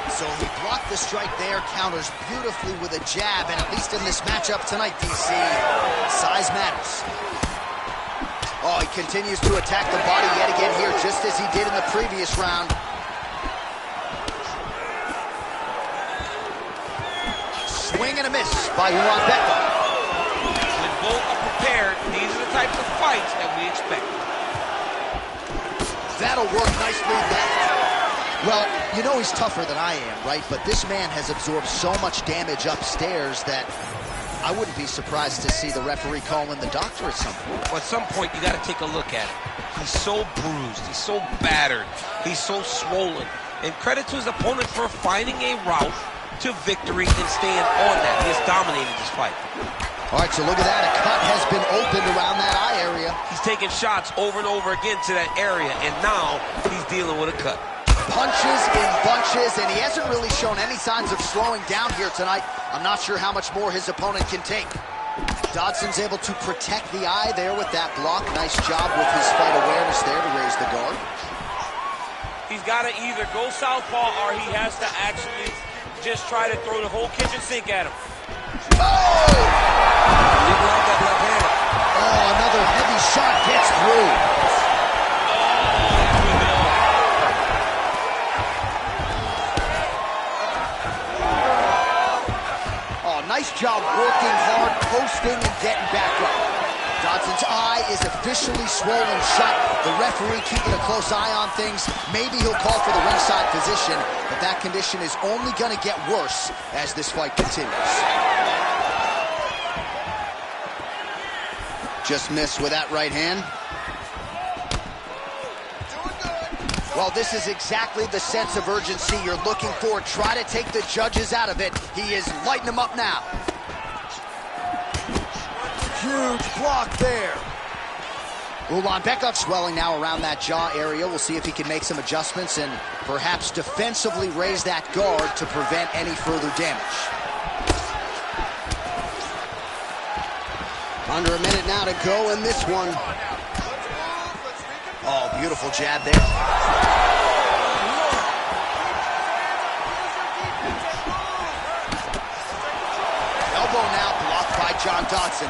So he blocked the strike there, counters beautifully with a jab, and at least in this matchup tonight, DC, size matters. Oh, he continues to attack the body yet again here, just as he did in the previous round. Swing and a miss by Ulanbekov.
When both are prepared, these are the types of fights that we expect.
That'll work nicely left. Well, you know he's tougher than I am, right? But this man has absorbed so much damage upstairs that I wouldn't be surprised to see the referee call in the doctor at some point.
Well, at some point, you got to take a look at him. He's so bruised. He's so battered. He's so swollen. And credit to his opponent for finding a route to victory and staying on that. He has dominated this fight.
All right, so look at that. A cut has been opened around that eye area.
He's taking shots over and over again to that area, and now he's dealing with a cut.
Punches in bunches, and he hasn't really shown any signs of slowing down here tonight. I'm not sure how much more his opponent can take. Dodson's able to protect the eye there with that block. Nice job with his fight awareness there to raise the guard.
He's got to either go southpaw or he has to actually just try to throw the whole kitchen sink at him.
Oh!
Didn't like that left hand.
Oh, another heavy shot gets through. Nice job working hard, posting, and getting back up. Dodson's eye is officially swollen shut. The referee keeping a close eye on things. Maybe he'll call for the ringside position, but that condition is only going to get worse as this fight continues. Just missed with that right hand. Well, this is exactly the sense of urgency you're looking for. Try to take the judges out of it. He is lighting them up now. Huge block there. Ulanbekov swelling now around that jaw area. We'll see if he can make some adjustments and perhaps defensively raise that guard to prevent any further damage. Under a minute now to go in this one. Oh, beautiful jab there. Elbow now blocked by Dodson.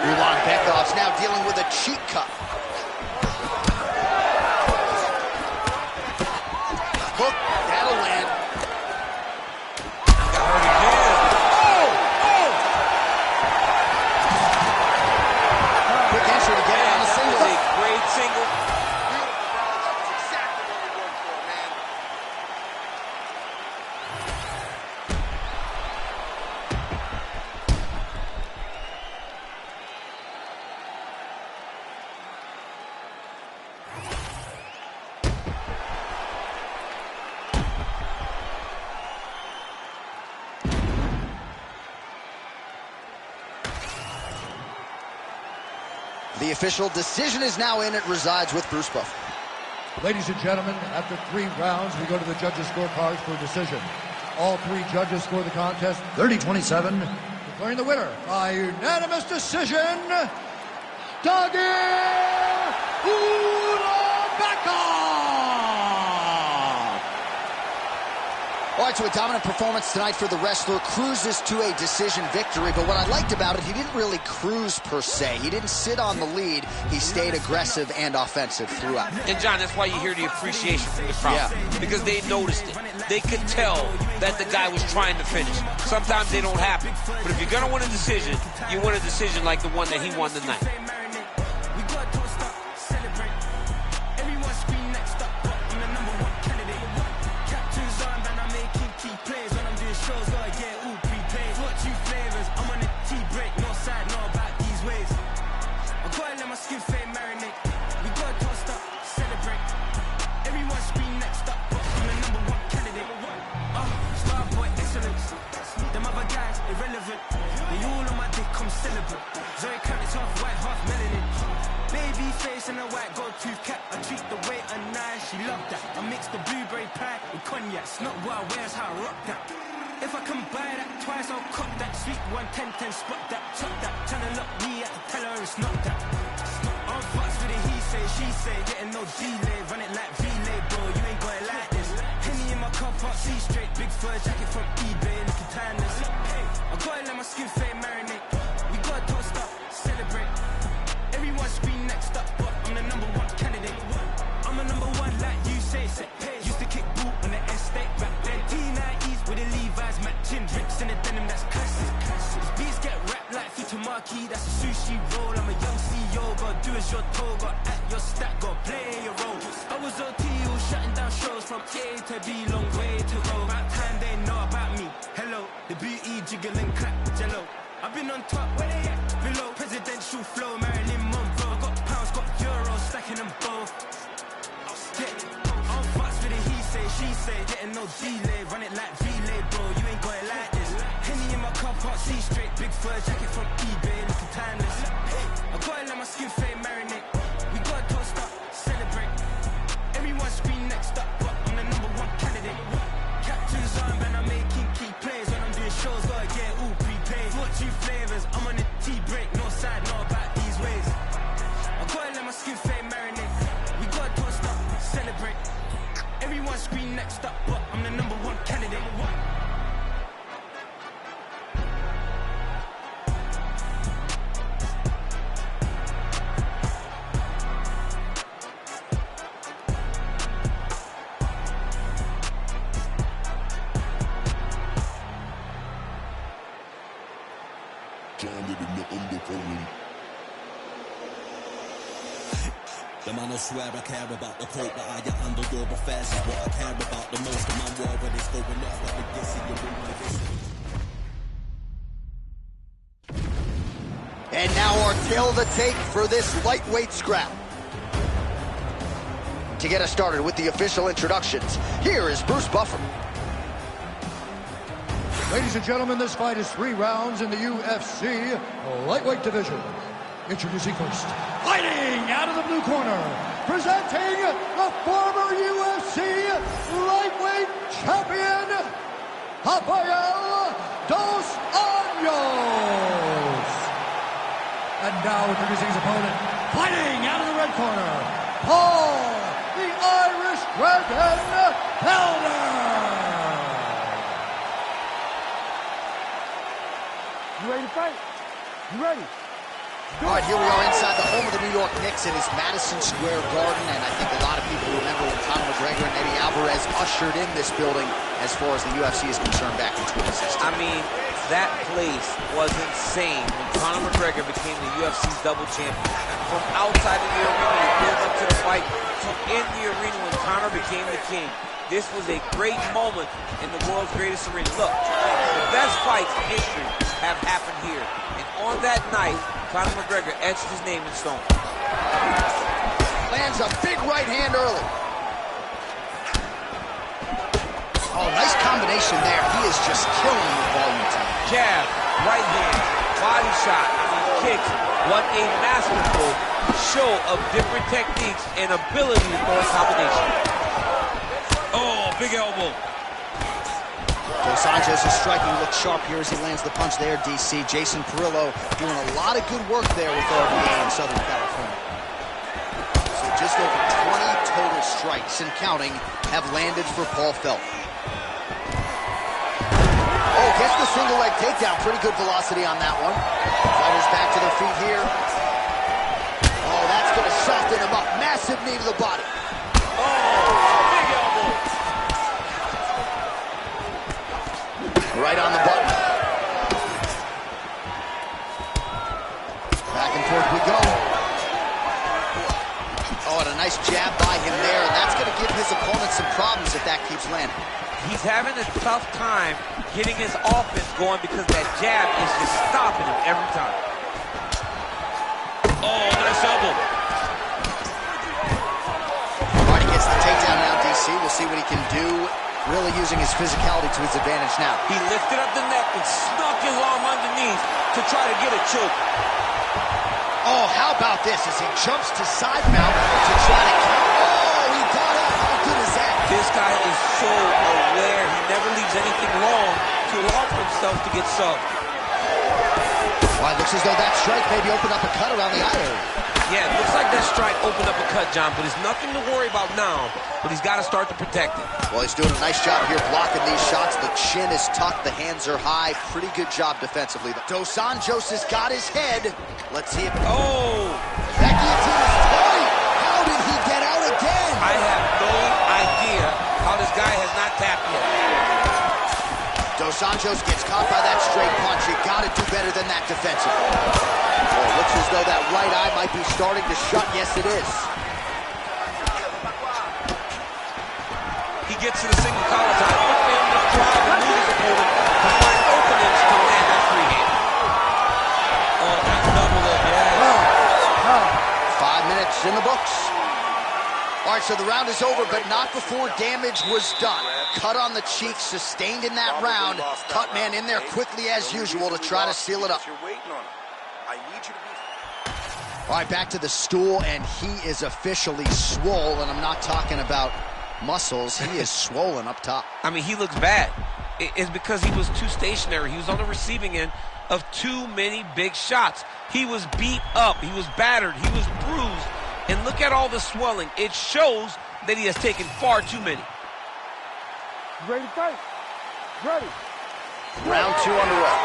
Ulanbekov's now dealing with a cheek cup. Hook, that'll land. Quick entry to get it on the single.
That was a great single.
That's exactly what we're going for, man.
The official decision is now in. It resides with Bruce Buff.
Ladies and gentlemen, after 3 rounds, we go to the judges' scorecards for a decision. All 3 judges score the contest 30-27, declaring the winner by unanimous decision, Tagir Ulanbekov!
All right, so a dominant performance tonight for the wrestler. Cruises to a decision victory, but what I liked about it, he didn't really cruise per se. He didn't sit on the lead. He stayed aggressive and offensive throughout.
And John, that's why you hear the appreciation from the crowd.
Yeah.
Because they noticed it. They could tell that the guy was trying to finish. Sometimes they don't happen. But if you're going to win a decision, you win a decision like the one that he won tonight.
Not what I wear, how I rock that. If I can buy that twice, I'll cut that. Sweet 110, spot that, chop that. Tryna lock me at the tell her it's not that. I'm fucks with it, he say, she say. Getting no delay, run it like relay, bro. You ain't got it like this. Henny in my car park, see straight. Big fur jacket from eBay, looking timeless. I gotta let my skin fade marinate. We gotta toast up, celebrate. Everyone scream next up, but I'm the #1 candidate. I'm a #1 like you say. Used to kick boot on the estate back then. T90s with the Levi's matching. Drinks in the denim, that's classic. Beats get wrapped like Futamaki, that's a sushi roll. I'm a young CEO, gotta do as you're told. Gotta act your stack, gotta play your role. I was OT, all shutting down shows from A to B, long way to go. About time they know about me. Hello, the booty jiggle and clap, jello. I've been on top, where they at? Below, presidential flow, Marilyn Monroe. Got pounds, got euros, stacking them both. I'm fucks with it, he say, she say. Getting no delay, run it like relay, bro. You ain't got it like this. Henny in my car park, see straight. Big fur jacket from eBay, looking timeless. I gotta let my skin fade marinate. We gotta toast up, celebrate. Everyone scream next up, but I'm the #1 candidate. Captain's armband, I'm making key plays. When I'm doing shows, gotta get all prepaid. 42 flavors, I'm on a tea break. No side, know about these ways. I gotta let my skin fade marinate. We gotta toast up, celebrate. Everyone scream next up, but I'm the #1 candidate.
The man will swear I care about the quote, but how you handle your affairs is what I care about the most. The man world when it's going left, like the guessing, you're in my guessing.
And now our tale of the tape for this lightweight scrap. To get us started with the official introductions, here is Bruce Buffer.
Ladies and gentlemen, this fight is 3 rounds in the UFC lightweight division. Introducing first, fighting out of the blue corner, presenting the former UFC lightweight champion, Rafael dos Anjos. And now introducing his opponent, fighting out of the red corner, Paul, the Irish Dragon, Felder.
You ready to fight? You ready?
All right, here we are inside the home of the New York Knicks. It is Madison Square Garden, and I think a lot of people remember when Conor McGregor and Eddie Alvarez ushered in this building as far as the UFC is concerned back in 2016.
I mean, that place was insane when Conor McGregor became the UFC's double champion. From outside of the arena to build up to the fight to in the arena when Conor became the king. This was a great moment in the world's greatest arena. Look, the best fights in history have happened here. And on that night, Conor McGregor etched his name in stone.
Lands a big right hand early. Oh, nice combination there. He is just killing with volume tonight.
Jab, right hand, body shot, kicks. What a masterful show of different techniques and ability to throw a combination. Oh, big elbow.
Dos Anjos is striking, looks sharp here as he lands the punch there, DC. Jason Perillo doing a lot of good work there with RBA in Southern California. So just over 20 total strikes and counting have landed for Paul Felder. Oh, gets the single leg takedown. Pretty good velocity on that one. Fighters back to their feet here. Oh, that's going to soften him up. Massive knee to the body.
Big elbow.
Right on the button. Back and forth we go. Oh, and a nice jab by him there, and that's going to give his opponent some problems if that keeps landing.
He's having a tough time getting his offense going because that jab is just stopping him every time. Oh, nice elbow.
All right, he gets the takedown now, DC. We'll see what he can do. Really using his physicality to his advantage now.
He lifted up the neck and snuck his arm underneath to try to get a choke.
Oh, how about this as he jumps to side mount to try to count. Oh, he got up. How good is that?
This guy is so aware. He never leaves anything long to allow for himself to get subbed.
Well, it looks as though that strike maybe opened up a cut around the eye area.
Yeah, it looks like that strike opened up a cut, John, but it's nothing to worry about now, but he's got to start to protect it.
Well, he's doing a nice job here blocking these shots. The chin is tucked, the hands are high. Pretty good job defensively. Dos Anjos has got his head. Let's see if...
Oh!
That guillotine is tight! How did he get out again?
I have no idea how this guy has not tapped yet.
Dos Anjos gets caught by that straight punch. You got to do better than that defensively. Oh, it looks as though that right eye might be starting to shut. Yes, it is.
He gets to the single collar time. Look for him to drive and move his opponent to find openings to land that free hand. Oh, that's double up, yeah.
5 minutes in the books. All right, so the round is over, but not before damage was done. Cut on the cheek, sustained in that round. Cut man in there quickly as usual to try to seal it up. All right, back to the stool, and he is officially swole, and I'm not talking about muscles. He is swollen up top.
I mean, he looks bad. It's because he was too stationary. He was on the receiving end of too many big shots. He was beat up. He was battered. He was bruised. And look at all the swelling. It shows that he has taken far too many.
You ready to fight? Ready.
Round 2 underway.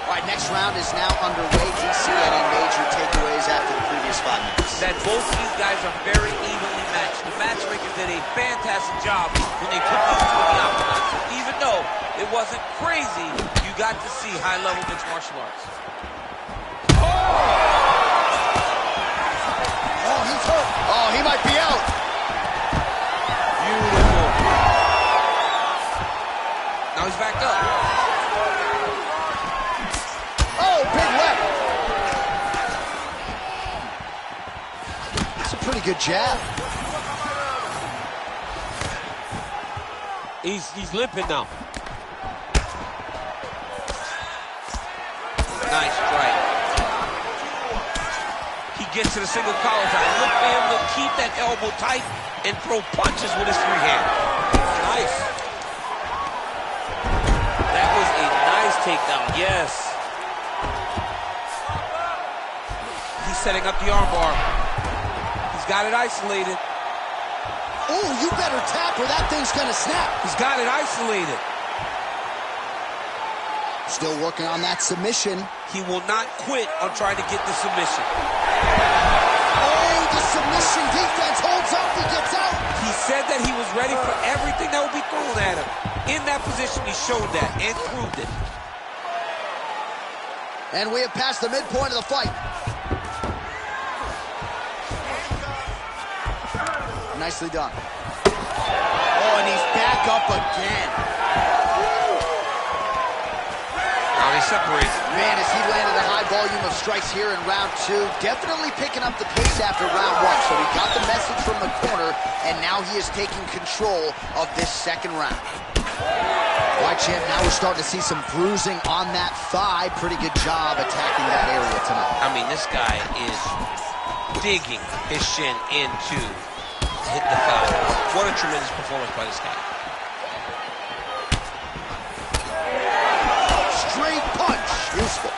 All right, next round is now underway. Do you see any major takeaways after the previous 5 minutes?
That both these guys are very evenly matched. The matchmakers did a fantastic job when they put these two in the octagon. So even though it wasn't crazy, you got to see high-level mixed martial arts.
Oh, he's hurt. Oh, he might be out.
Beautiful. Now he's back up.
Oh, big left. Pretty good jab.
He's limping now. Nice strike. He gets to the single collar tie. Look for him to keep that elbow tight and throw punches with his free hand. Nice. That was a nice takedown, yes. He's setting up the armbar. He's got it isolated.
Oh, you better tap or that thing's gonna snap.
He's got it isolated.
Still working on that submission.
He will not quit on trying to get the submission.
Oh, the submission defense holds up, he gets out.
He said that he was ready for everything that would be thrown at him. In that position, he showed that and proved it.
And we have passed the midpoint of the fight. Nicely done. Oh, and he's back up again.
Now they separate.
Man, as he landed a high volume of strikes here in round 2, definitely picking up the pace after round 1. So he got the message from the corner, and now he is taking control of this second round. All right, champ, now we're starting to see some bruising on that thigh. Pretty good job attacking that area tonight.
I mean, this guy is digging his shin into hit the thigh. What a tremendous performance by this guy.
Straight punch. Useful.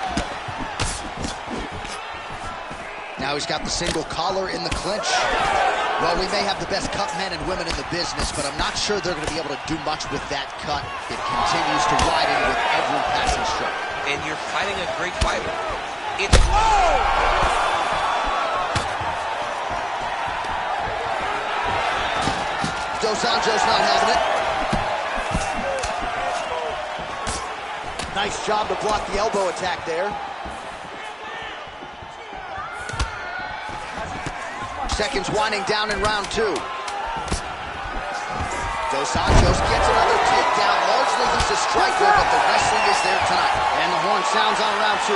Now he's got the single collar in the clinch. Well, we may have the best cut men and women in the business, but I'm not sure they're going to be able to do much with that cut. It continues to widen with every passing stroke.
And you're fighting a great fighter. It's... Oh!
Dos Anjos not having it. Nice job to block the elbow attack there. Seconds winding down in round 2. Dos Anjos gets another takedown. Largely he's a striker, but the wrestling is there tonight. And the horn sounds on round 2.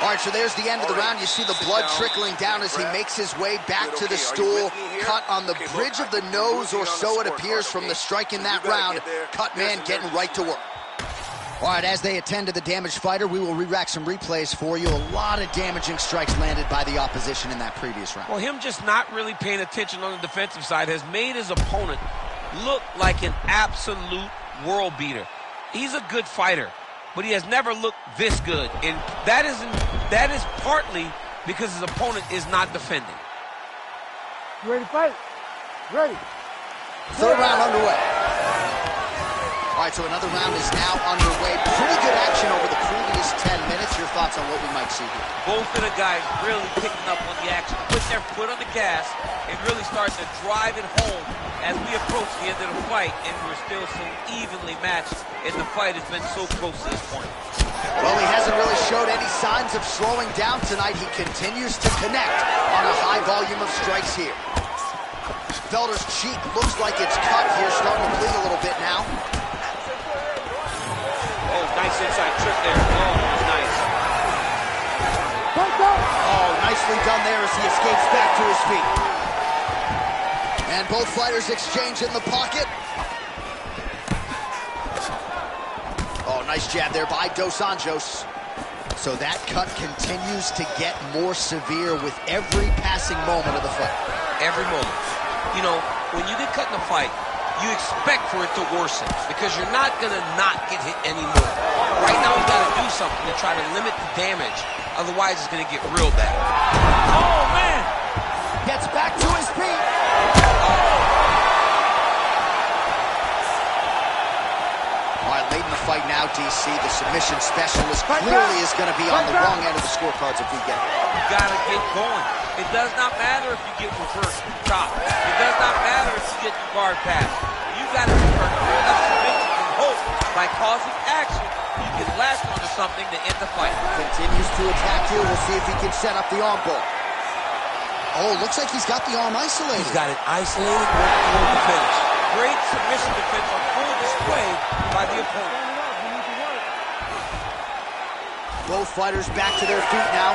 All right, so there's the end of the round. You see the blood trickling down as he makes his way back to the stool. Cut on the bridge of the nose, or so it appears from the strike in that round. Cut man getting right to work. All right, as they attend to the damaged fighter, we will re-rack some replays for you. A lot of damaging strikes landed by the opposition in that previous round.
Well, him just not really paying attention on the defensive side has made his opponent look like an absolute world beater. He's a good fighter, but he has never looked this good, and that is partly because his opponent is not defending.
You ready to fight? Ready.
Third round underway. All right, so another round is now underway. Pretty good action over the previous 10 minutes. Your thoughts on what we might see here?
Both of the guys really picking up on the action, put their foot on the gas, and really starting to drive it home as we approach the end of the fight, and we're still so evenly matched, and the fight has been so close to this point.
Well, he hasn't really showed any signs of slowing down tonight. He continues to connect on a high volume of strikes here. Felder's cheek looks like it's cut here, starting to bleed a little bit now.
Oh, nice inside trick there. Oh, nice.
Oh, nicely done there as he escapes back to his feet. And both fighters exchange in the pocket. Oh, nice jab there by Dos Anjos. So that cut continues to get more severe with every passing moment of the fight.
Every moment. You know, when you get cut in a fight, you expect for it to worsen because you're not going to not get hit anymore. Right now, you got to do something to try to limit the damage. Otherwise, it's going to get real bad. Oh, man!
Gets back to his feet. All right, late in the fight now, DC. The submission specialist clearly is going to be on the wrong end of the scorecards if we get it.
You got to get going. It does not matter if you get reverse chop. It does not matter if you get the guard pass. You got to convert clear enough submission and hope by causing action, you can latch onto something to end the fight.
Continues to attack here. We'll see if he can set up the arm bar. Oh, looks like he's got the arm isolated.
He's got it isolated, working toward the finish. Great submission defense on full display by the opponent.
Both fighters back to their feet now.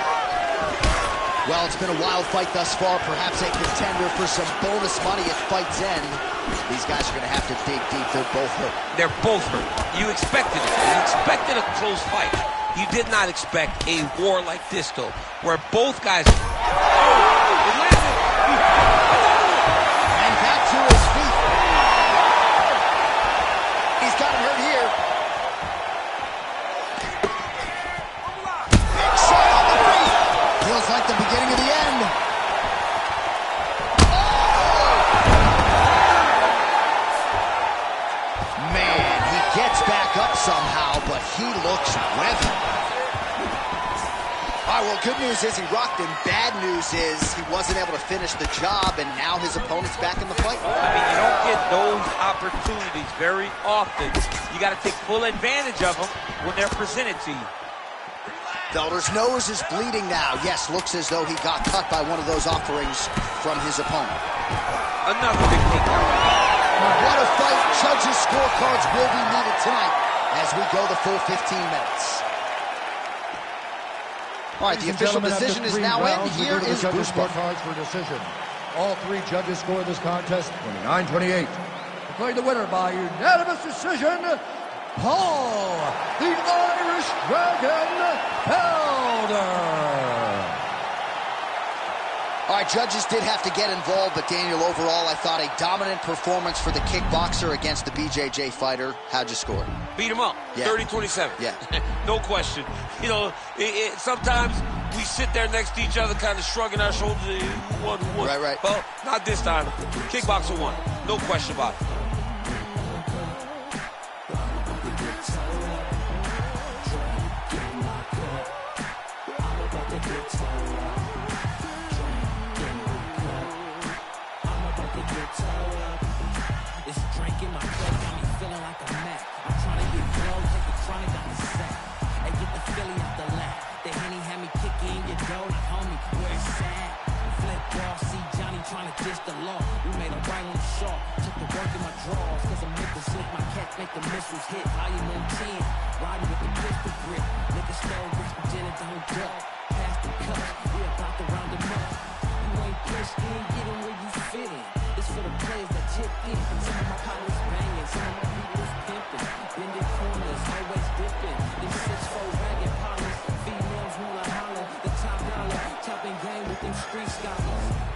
Well, it's been a wild fight thus far, perhaps a contender for some bonus money at fight's end. These guys are going to have to dig deep. They're both hurt.
They're both hurt. You expected it. You expected a close fight. You did not expect a war like this, though, where both guys... Oh, it landed!
And back to his feet. He's got him hurt here. Big shot on the feet. Feels like the beginning of the end. Man, he gets back up somehow, but he looks weathered. All right, well, good news is he rocked him. Bad news is he wasn't able to finish the job, and now his opponent's back in the fight.
I mean, you don't get those opportunities very often. You got to take full advantage of them when they're presented to you.
Felder's nose is bleeding now. Yes, looks as though he got cut by one of those offerings from his opponent.
Another big takedown.
What a fight. Judges' scorecards will be needed tonight as we go the full 15 minutes. All right, the official decision is now in. Here is Bruce
scorecards for decision. All three judges scored this contest 29-28. Declaring the winner by unanimous decision, Paul, the Irish Dragon, Felder.
All right, judges did have to get involved, but Daniel, overall, I thought a dominant performance for the kickboxer against the BJJ fighter. How'd you score?
Beat him up,
Yeah.
30-27.
Yeah.
No question. You know, sometimes we sit there next to each other kind of shrugging our shoulders. Who won?
Right.
Well, not this time. Kickboxer won. No question about it.
Make the missiles hit, volume on 10. Riding with the pistol grip. Niggas stole rich, pretending don't duck. Pass the cups, we about to round them up. You ain't pushed in, get in where you fit in. It's for the players that chip in. Some of my pilots banging, some of my people's pimping. Bending corners, always dipping. This 6'4" ragged polish. Females hula holler, the top dollar. Chopping game with them street scholars.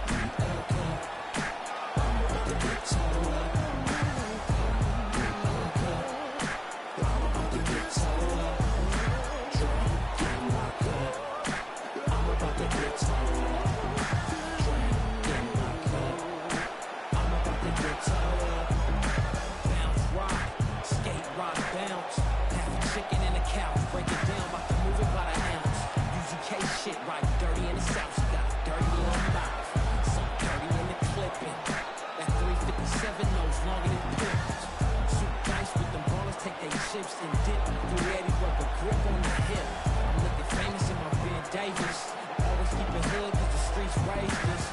And dip, ready with a grip on the hip. I'm looking famous in my Ben Davis. Always keep it hood cause the streets raised us.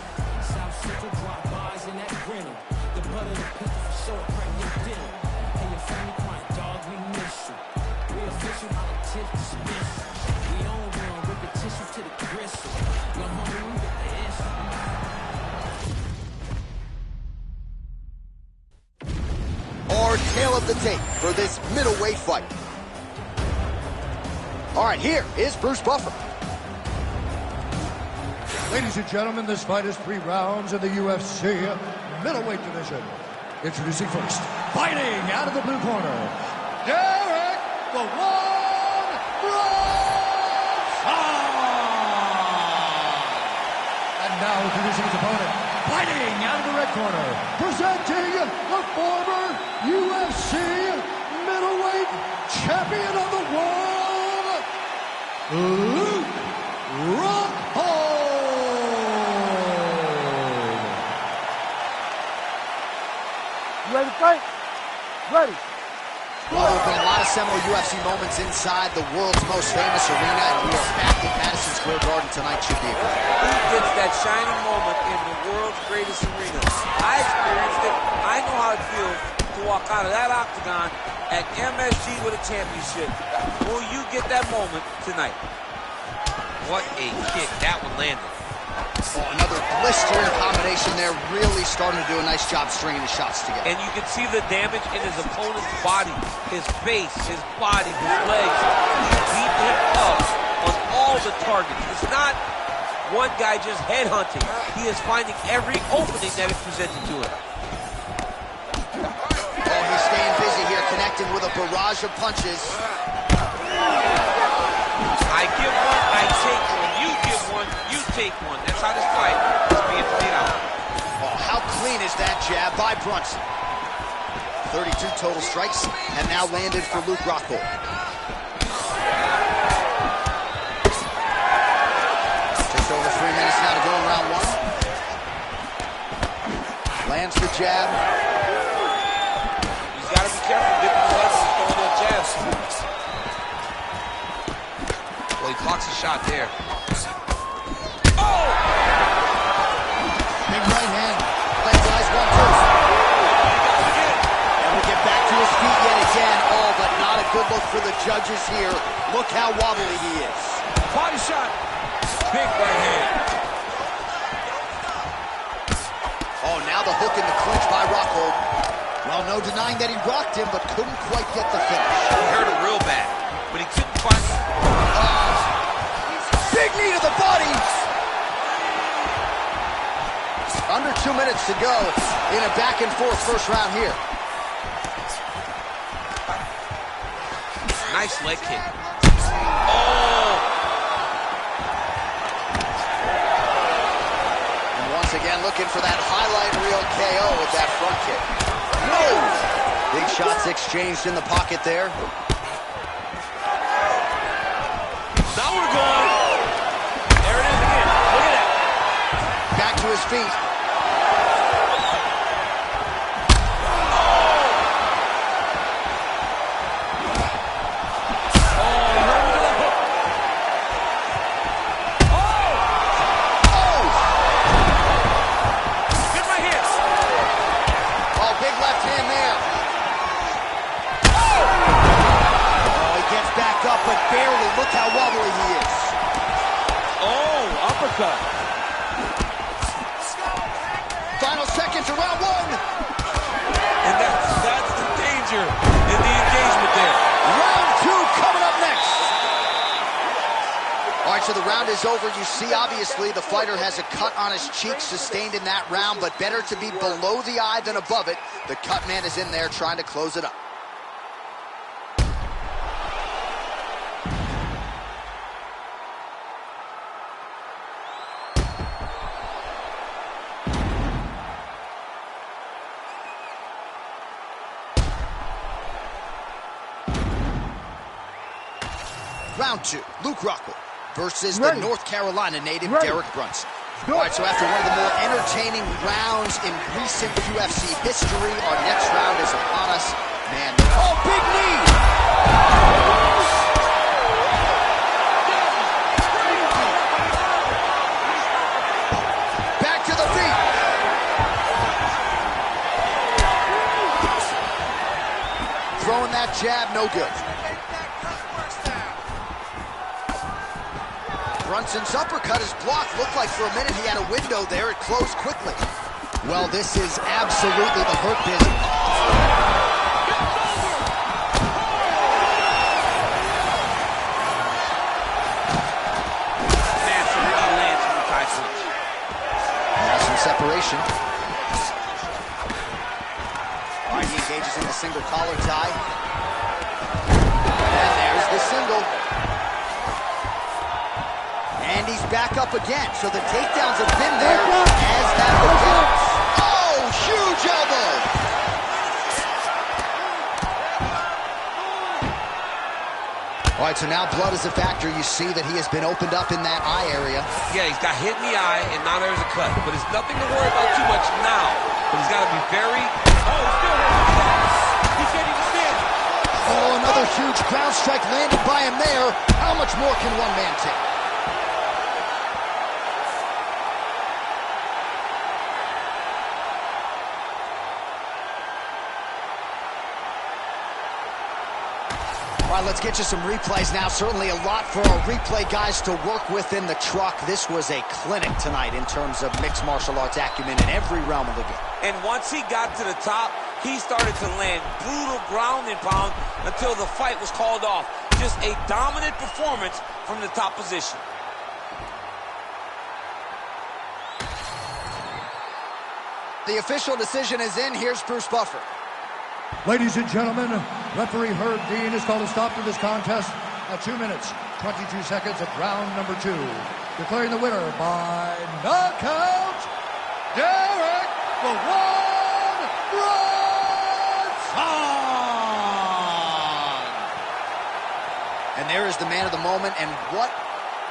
South Central drive-bys in that grinner. The butt of the pistol for sure, crack your dinner. Hey, your family crying, dog, we miss you. We official, politics dismiss. We own one, rip the tissue to the gristle. Your homie, we get the issue.
Our tail of the tape for this middleweight fight. All right, here is Bruce Buffer.
Ladies and gentlemen, this fight is 3 rounds in the UFC middleweight division. Introducing first, fighting out of the blue corner, Derrick the One Brunson. And now introducing his opponent, fighting out of the red corner, presenting the former UFC middleweight champion of the world, Rockhold.
You ready to fight? Ready.
Well, there have been a lot of seminal UFC moments inside the world's most famous arena, and we are back at Madison Square Garden tonight. Should be a good fight.
Who gets that shining moment in the world's greatest arena? I experienced it. I know how it feels to walk out of that octagon at MSG with a championship. Will you get that moment tonight?
What a kick. That one landed.
Oh, another blistering combination there. Really starting to do a nice job stringing his shots together.
And you can see the damage in his opponent's body, his face, his body, his legs. He's beating him up on all the targets. It's not one guy just headhunting. He is finding every opening that is presented to him.
Oh, he's staying busy here, connecting with a barrage of punches.
I give one, I take one. You give one, you take one. That's how this fight is being played out.
Oh, how clean is that jab by Brunson? 32 total strikes, and now landed for Rockhold. Just over 3 minutes now to go in round one. Lands the jab.
He's got to be careful dipping his head when he's throwing those jabs. Well, he blocks a shot there. Oh!
Big right hand. Lands eyes 1-2. And we'll get back to his feet yet again. Oh, but not a good look for the judges here. Look how wobbly he is.
Body shot. Big right hand.
Oh, now the hook in the clinch by Rockhold. Well, no denying that he rocked him, but couldn't quite get the finish.
He hurt him real bad, but he couldn't find it.
Big knee to the body. Under 2 minutes to go in a back-and-forth first round here.
Nice leg kick. Oh!
And once again, looking for that highlight reel KO with that front kick. No! Big shots exchanged in the pocket there.
Now we're going. There it is again. Look at that.
Back to his feet. But barely. Look how wobbly he is.
Oh, uppercut.
Final seconds of round one.
And that's the danger in the engagement there.
Round two coming up next. All right, so the round is over. You see, obviously, the fighter has a cut on his cheek sustained in that round, but better to be below the eye than above it. The cut man is in there trying to close it up. Round two, Rockhold versus the North Carolina native Derrick Brunson. All right, so after one of the more entertaining rounds in recent UFC history, our next round is upon us. Man, oh, big knee! Back to the feet. Throwing that jab, no good. Brunson's uppercut is blocked. Looked like for a minute he had a window there. It closed quickly. Well, this is absolutely the hurt business.
Massive knee lands from the tie switch.
Now some separation. All right, he engages in the single collar tie. And there's the single. And he's back up again, so the takedowns have been there, as have the kicks. Oh, huge elbow! All right, so now blood is a factor. You see that he has been opened up in that eye area.
Yeah, he's got hit in the eye, and now there's a cut. But it's nothing to worry about too much now. But he's got to be very... Oh, he's still hurt. He can't even stand.
Oh, another huge ground strike landed by him there. How much more can one man take? All right, let's get you some replays now. Certainly a lot for our replay guys to work with in the truck. This was a clinic tonight in terms of mixed martial arts acumen in every realm of the game.
And once he got to the top, he started to land brutal ground and pound until the fight was called off. Just a dominant performance from the top position.
The official decision is in. Here's Bruce Buffer.
Ladies and gentlemen, referee Herb Dean has called a stop to this contest at 2 minutes, 22 seconds of round number 2. Declaring the winner by knockout, Derrick the One Brunson!
And there is the man of the moment, and what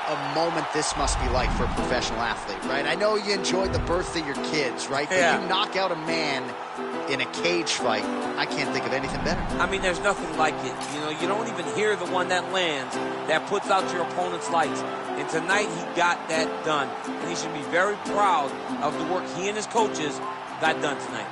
a moment this must be like for a professional athlete, right? I know you enjoyed the birth of your kids, right?
Yeah.
But you knock out a man in a cage fight, I can't think of anything better.
I mean, there's nothing like it. You know, you don't even hear the one that lands, that puts out your opponent's lights. And tonight, he got that done. And he should be very proud of the work he and his coaches got done tonight.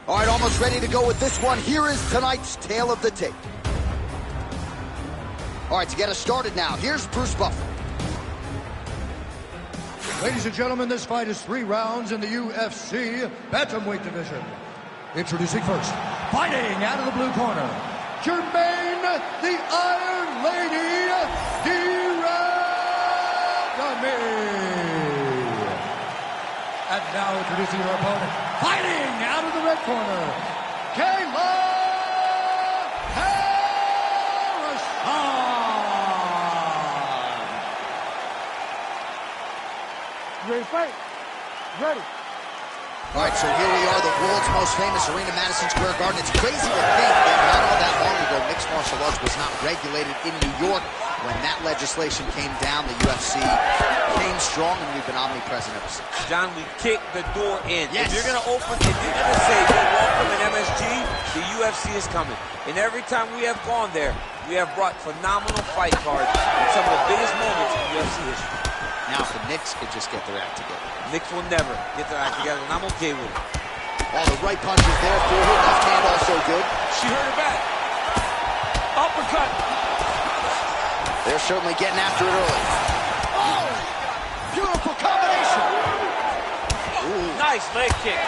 All right, almost ready to go with this one. Here is tonight's tale of the tape. All right, to get us started now, here's Bruce Buffer.
Ladies and gentlemen, this fight is 3 rounds in the UFC bantamweight division. Introducing first, fighting out of the blue corner, Germaine, the Iron Lady, Randamie. And now introducing her opponent, fighting out of the red corner, Kayla.
Ready to fight? Ready.
All right, so here we are, the world's most famous arena, Madison Square Garden. It's crazy to think that not all that long ago, mixed martial arts was not regulated in New York. When that legislation came down, the UFC came strong, and we've been omnipresent ever since.
John, we kicked the door in.
Yes.
If you're going to open, if you're going to say you're welcome in MSG, the UFC is coming. And every time we have gone there, we have brought phenomenal fight cards and some of the biggest moments in UFC history.
Now, if the Knicks could just get their act together.
Knicks will never get their act together, and I'm okay with it.
All the right punches there for her. Left hand also good.
She hurt her back. Uppercut.
They're certainly getting after it early. Oh! Beautiful combination.
Ooh. Nice leg kick.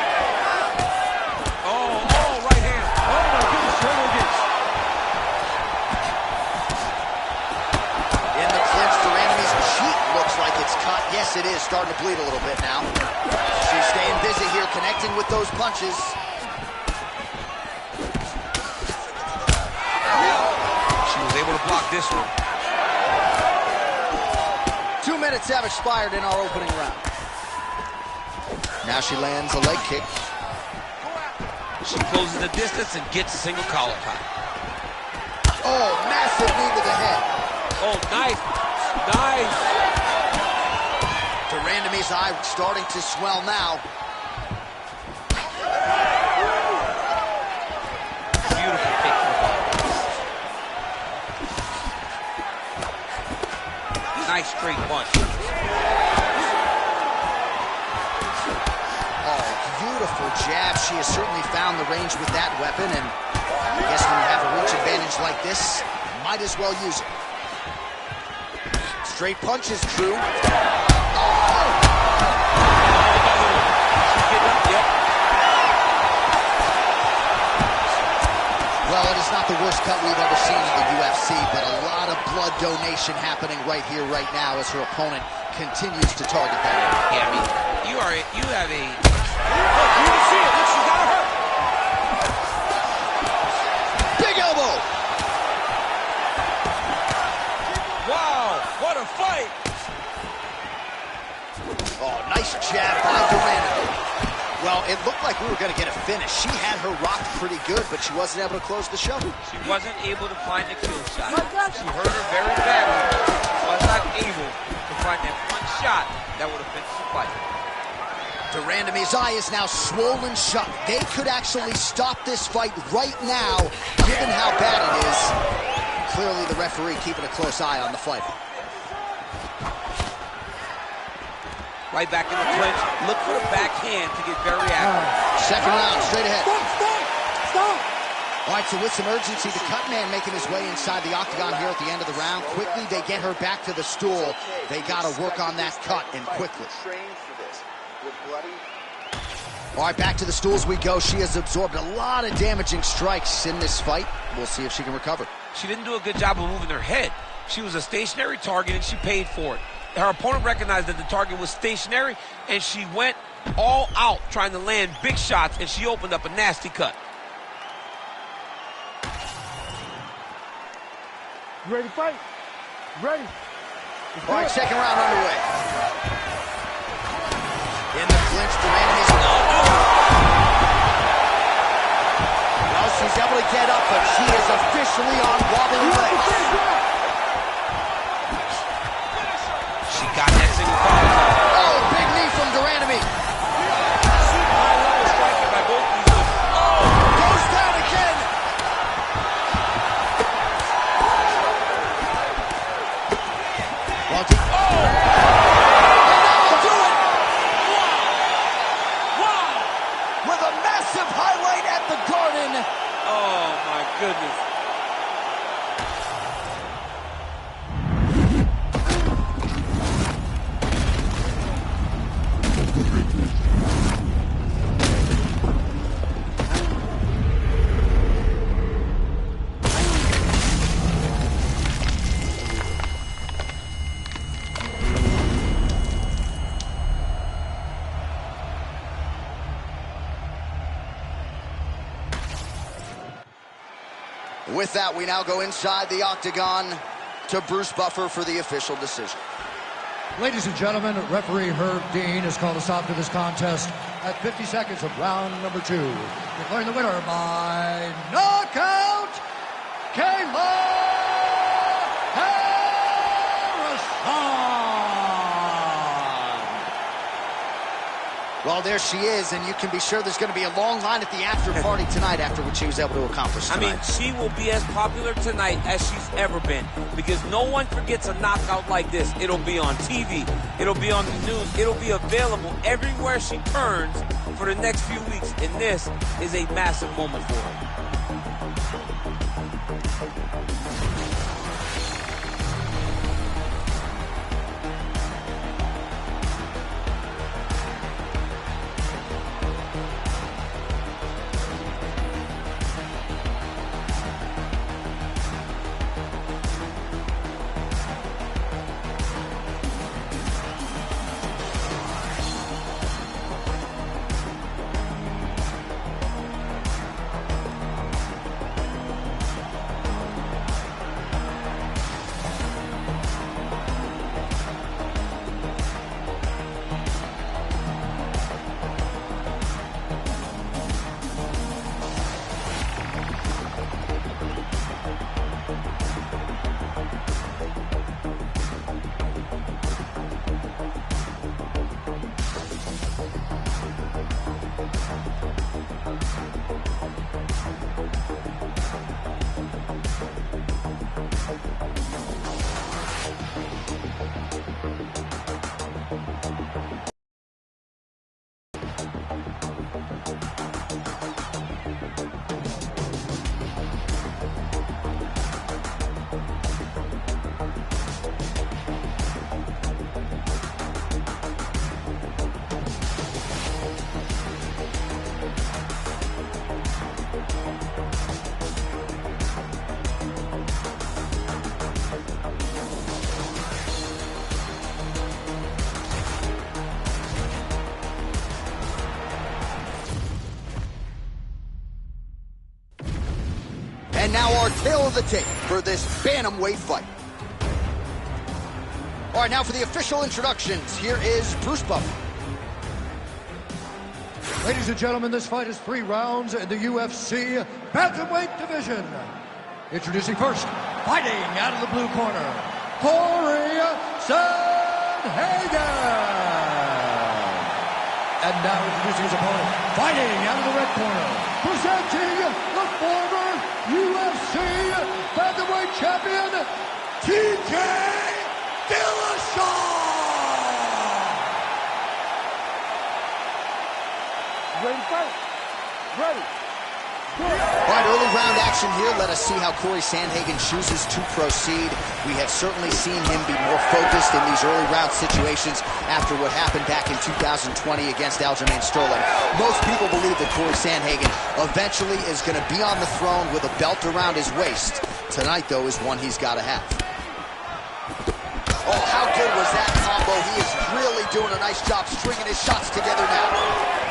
Oh, right hand.
Oh my goodness, Jorge.
In the clinch, the Randamie's cheek looks like it's cut. Yes, it is. Starting to bleed a little bit now. She's staying busy here, connecting with those punches.
She was able to block this one.
2 minutes have expired in our opening round. Now she lands a leg kick.
She closes the distance and gets a single collar tie.
Oh, massive knee to the head.
Oh, nice. Nice.
To Randamie's eye starting to swell now.
Beautiful kick to the body. Nice straight punch.
Oh, beautiful jab. She has certainly found the range with that weapon, and I guess when you have a reach advantage like this, Might as well use it. Straight punch is true. Well, it is not the worst cut we've ever seen in the UFC, but a lot of blood donation happening right here, right now, as her opponent continues to target that area.
Yeah, I mean, you have a... Look, you can see it. Look, she's got her hurt.
Big elbow!
Wow, what a fight!
Oh, nice jab by Randamie. Well, it looked like we were going to get a finish. She had her rocked pretty good, but she wasn't able to close the show.
She wasn't able to find the kill shot. She hurt her very badly. She was not able to find that one shot that would have finished the fight.
Randamie's eye is now swollen shut. They could actually stop this fight right now, given how bad it is. Clearly, the referee keeping a close eye on the fight.
Right back in the clinch. Look for the backhand to get very active.
Second round, straight ahead.
Stop!
All right, so with some urgency, the cut man making his way inside the octagon here at the end of the round. Quickly, they get her back to the stool. They got to work on that cut, and quickly. All right, back to the stools we go. She has absorbed a lot of damaging strikes in this fight. We'll see if she can recover.
She didn't do a good job of moving her head. She was a stationary target, and she paid for it. Her opponent recognized that the target was stationary, and she went all out trying to land big shots, and she opened up a nasty cut.
You ready to fight? You ready?
All right, second round underway. In the clinch, Randamie's... Well, she's able to get up, but she is officially on wobbly legs.
She got that single follow.
Oh, big knee from Randamie.
Super high level striking by both of these. Oh,
goes down again. Well, do it.
wow.
With a massive highlight at the Garden.
Oh, my goodness.
With that, we now go inside the octagon to Bruce Buffer for the official decision.
Ladies and gentlemen, referee Herb Dean has called a stop to this contest at 50 seconds of round number 2. Declaring the winner by knockout, Kayla.
Well, there she is, and you can be sure there's going to be a long line at the after party tonight after what she was able to accomplish tonight.
I mean, she will be as popular tonight as she's ever been because no one forgets a knockout like this. It'll be on TV. It'll be on the news. It'll be available everywhere she turns for the next few weeks, and this is a massive moment for her.
And now our tail of the tape for this bantamweight fight. All right, now for the official introductions, here is Bruce Buffer.
Ladies and gentlemen, this fight is 3 rounds in the UFC bantamweight division. Introducing first, fighting out of the blue corner, Cory Sandhagen. And now introducing his opponent, fighting out of the red corner, presenting the former UFC bantamweight champion, TJ Dillashaw.
Ready to fight? Ready.
All right, early round action here. Let us see how Cory Sandhagen chooses to proceed. We have certainly seen him be more focused in these early round situations after what happened back in 2020 against Germaine. Most people believe that Cory Sandhagen eventually is going to be on the throne with a belt around his waist. Tonight, though, is one he's got to have. Oh, how good was that combo? He is really doing a nice job stringing his shots together now.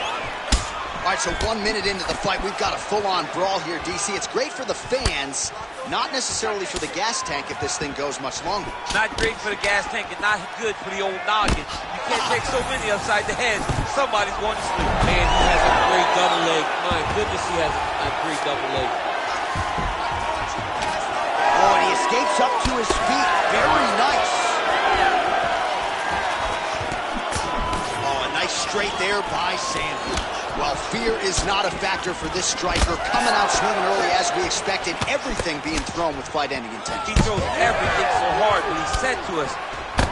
All right, so 1 minute into the fight, we've got a full-on brawl here, DC. It's great for the fans, not necessarily for the gas tank if this thing goes much longer.
Not great for the gas tank and not good for the old noggin. You can't take so many upside the head. Somebody's going to sleep. Man, he has a great double leg. My goodness, he has a great double leg.
Oh, and he escapes up to his feet. Very nice. Oh, a nice straight there by Sandhagen. Well, fear is not a factor for this striker. Coming out swinging early as we expected, everything being thrown with fight-ending intent.
He throws everything so hard, but he said to us,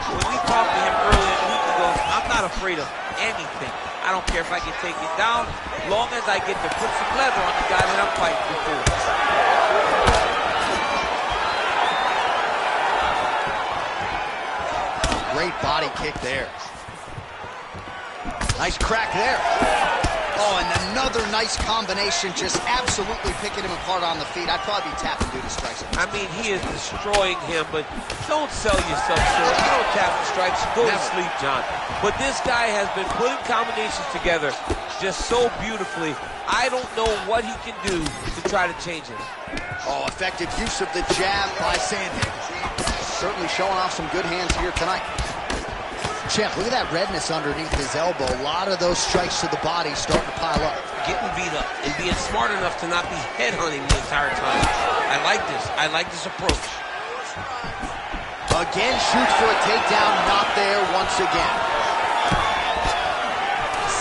when we talked to him earlier in the week, he goes, I'm not afraid of anything. I don't care if I can take it down, long as I get to put some leather on the guy that I'm fighting before.
Great body kick there. Nice crack there. Oh, and another nice combination, just absolutely picking him apart on the feet. I'd probably be tapping due to strikes.
I mean, he is destroying him, but don't sell yourself short. You don't tap the strikes, go to sleep, John. But this guy has been putting combinations together just so beautifully. I don't know what he can do to try to change it.
Oh, effective use of the jab by Sandhagen. Certainly showing off some good hands here tonight. Champ, look at that redness underneath his elbow. A lot of those strikes to the body starting to pile up.
Getting beat up and being smart enough to not be headhunting the entire time. I like this. I like this approach.
Again, shoots for a takedown. Not there once again.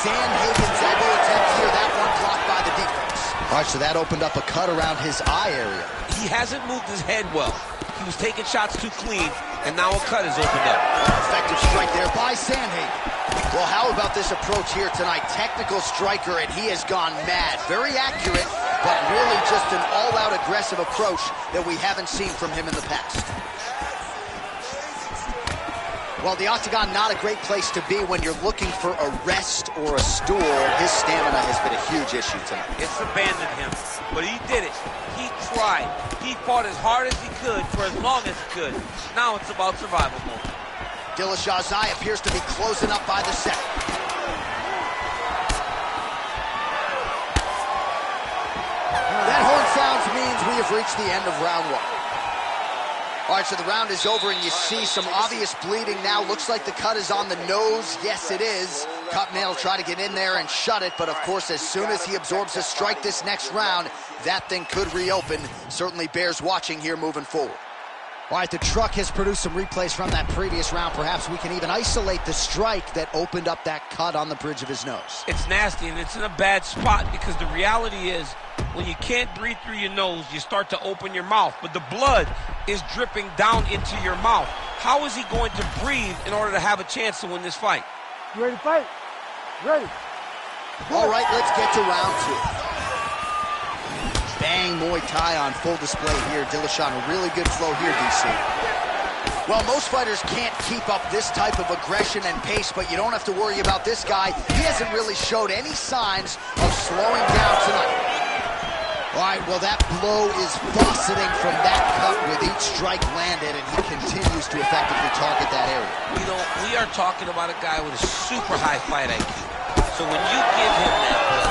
Sandhagen's elbow attempt here. That one blocked by the defense. All right, so that opened up a cut around his eye area.
He hasn't moved his head well. He was taking shots too clean, and now a cut is opened up.
Effective strike there by Sandhagen. Well, how about this approach here tonight? Technical striker, and he has gone mad. Very accurate, but really just an all-out aggressive approach that we haven't seen from him in the past. Well, the octagon, not a great place to be when you're looking for a rest or a stool. His stamina has been a huge issue tonight.
It's abandoned him, but he did it. He tried. He fought as hard as he could for as long as he could. Now it's about survival mode.
Dillashaw's eye appears to be closing up by the second. That horn sounds means we have reached the end of round 1. All right, so the round is over, and you see some obvious bleeding now. Looks like the cut is on the nose. Yes, it is. Cutman will try to get in there and shut it, but of course, as soon as he absorbs a strike this next round, that thing could reopen. Certainly bears watching here moving forward. All right, the truck has produced some replays from that previous round. Perhaps we can even isolate the strike that opened up that cut on the bridge of his nose.
It's nasty, and it's in a bad spot because the reality is when you can't breathe through your nose, you start to open your mouth, but the blood is dripping down into your mouth. How is he going to breathe in order to have a chance to win this fight?
You ready to fight? Ready.
All right, let's get to round 2. Bang Muay Thai on full display here. Dillashaw, a really good flow here, DC. Well, most fighters can't keep up this type of aggression and pace, but you don't have to worry about this guy. He hasn't really showed any signs of slowing down tonight. All right, well, that blow is fauceting from that cut with each strike landed, and he continues to effectively target that area.
You know, we are talking about a guy with a super high fight IQ. So when you give him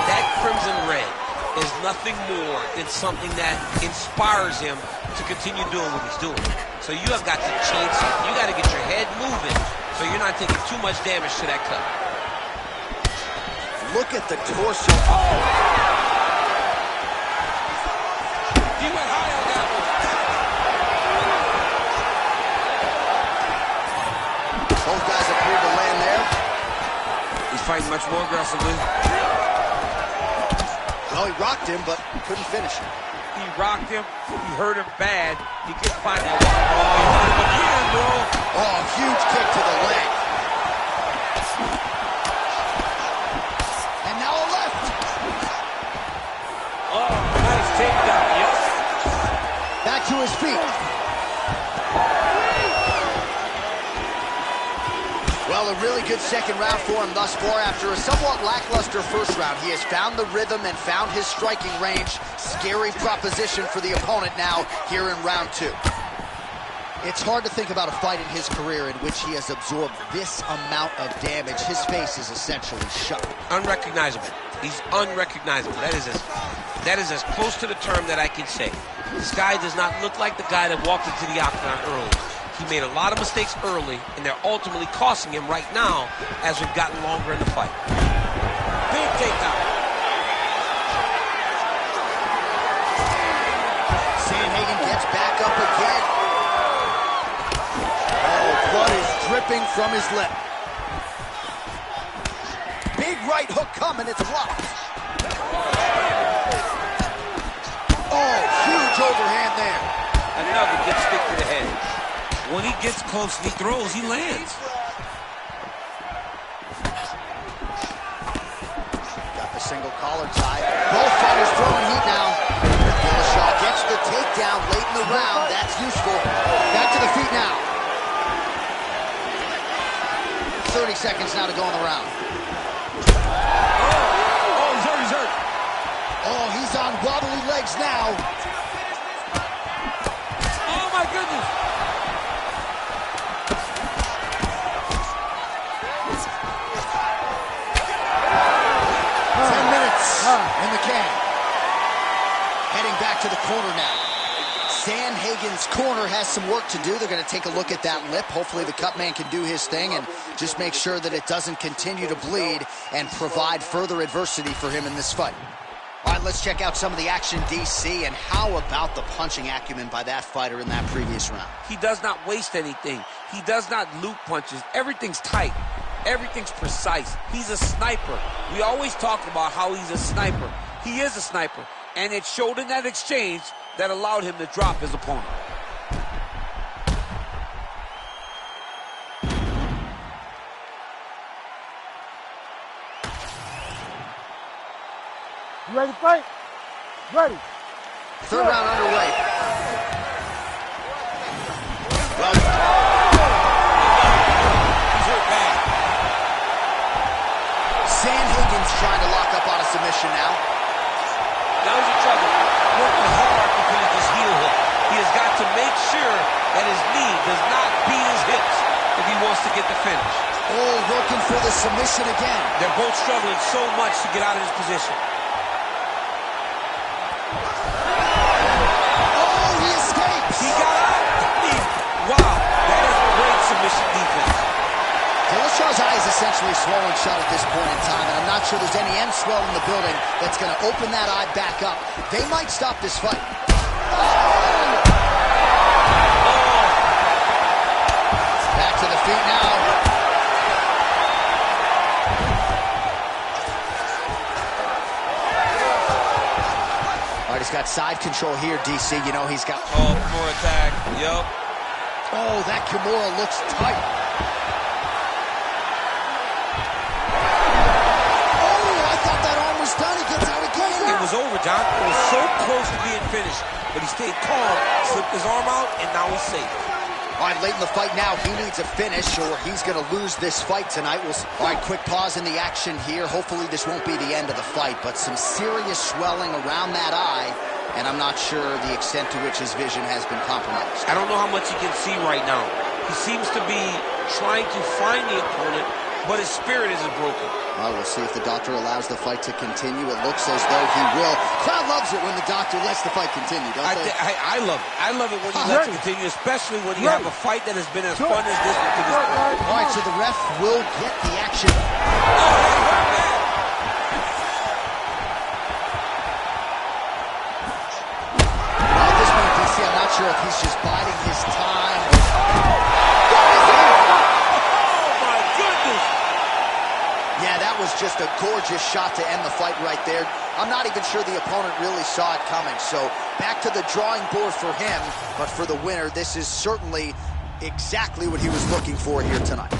that crimson red, is nothing more than something that inspires him to continue doing what he's doing. So you have got to change something. You got to get your head moving so you're not taking too much damage to that cut.
Look at the torso. Oh!
He went high on that one.
Both guys appear to land there.
He's fighting much more aggressively.
Well, he rocked him, but couldn't finish him.
He rocked him. He hurt him bad. He couldn't find that one. Oh, he hurt him again, bro.
Oh, huge kick to the leg. And now a left.
Oh, nice takedown. Yep.
Back to his feet. Well, a really good second round for him thus far. After a somewhat lackluster first round, he has found the rhythm and found his striking range. Scary proposition for the opponent now here in round 2. It's hard to think about a fight in his career in which he has absorbed this amount of damage. His face is essentially shut.
Unrecognizable. He's unrecognizable. That is as close to the term that I can say. This guy does not look like the guy that walked into the octagon early. He made a lot of mistakes early, and they're ultimately costing him right now as we've gotten longer in the fight. Big takedown.
Sandhagen gets back up again. Oh, blood is dripping from his lip. Big right hook coming, it's blocked. Oh, huge overhand there.
Another good stick to the head. When he gets close and he throws, he lands.
Got the single collar tie. Both fighters throwing heat now. Dillashaw gets the takedown late in the round. That's useful. Back to the feet now. 30 seconds now to go in the round.
Oh, he's hurt, he's hurt.
Oh, he's on wobbly legs now.
Oh, my goodness.
In the can. Heading back to the corner now. Sandhagen's corner has some work to do. They're going to take a look at that lip. Hopefully the cut man can do his thing and just make sure that it doesn't continue to bleed and provide further adversity for him in this fight. All right, let's check out some of the action, DC, and how about the punching acumen by that fighter in that previous round?
He does not waste anything. He does not loop punches. Everything's tight. Everything's precise. He's a sniper. We always talk about how he's a sniper. He is a sniper. And it showed in that exchange that allowed him to drop his opponent.
You ready to fight? Ready.
Third round underway. Well, Sandhagen's trying to lock up on a submission now.
Now he's in trouble. Working hard because of this heel hook. He has got to make sure that his knee does not beat his hips if he wants to get the finish.
Oh, working for the submission again.
They're both struggling so much to get out of this position.
Oh, he escapes.
He got out. Wow, that is great submission defense.
Dillashaw's eye is essentially swollen shut at this point in time, and I'm not sure there's any end swell in the building that's going to open that eye back up. They might stop this fight. Back to the feet now. All right, he's got side control here, DC. You know he's got...
Oh, more attack. Yup.
Oh, that Kimura looks tight.
It was over, John. It was so close to being finished, but he stayed calm, slipped his arm out, and now he's safe.
All right, late in the fight now, he needs a finish or he's going to lose this fight tonight. All right, quick pause in the action here. Hopefully this won't be the end of the fight, but some serious swelling around that eye, and I'm not sure the extent to which his vision has been compromised.
I don't know how much he can see right now. He seems to be trying to find the opponent, but his spirit isn't broken.
Well, we'll see if the doctor allows the fight to continue. It looks as though he will. Crowd loves it when the doctor lets the fight continue, don't they?
I love it. I love it when you let it continue, especially when you have a fight that has been as fun as this one to this point.
All right, so the ref will get the action. Well, at this point, DC, I'm not sure if he's just biding his time. Yeah, that was just a gorgeous shot to end the fight right there. I'm not even sure the opponent really saw it coming. So back to the drawing board for him. But for the winner, this is certainly exactly what he was looking for here tonight.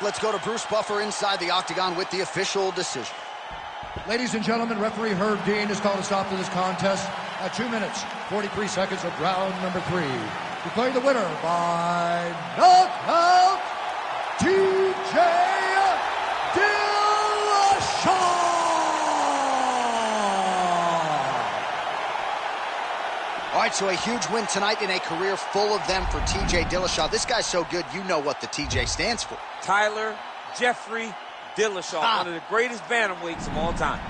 Let's go to Bruce Buffer inside the octagon with the official decision.
Ladies and gentlemen, referee Herb Dean has called a stop to this contest at 2 minutes, 43 seconds of round number 3. Declaring the winner by knockout, TJ Dillashaw!
All right, so a huge win tonight in a career full of them for TJ Dillashaw. This guy's so good, you know what the TJ stands for.
Tyler Jeffrey Dillashaw, one of the greatest bantamweights of all time.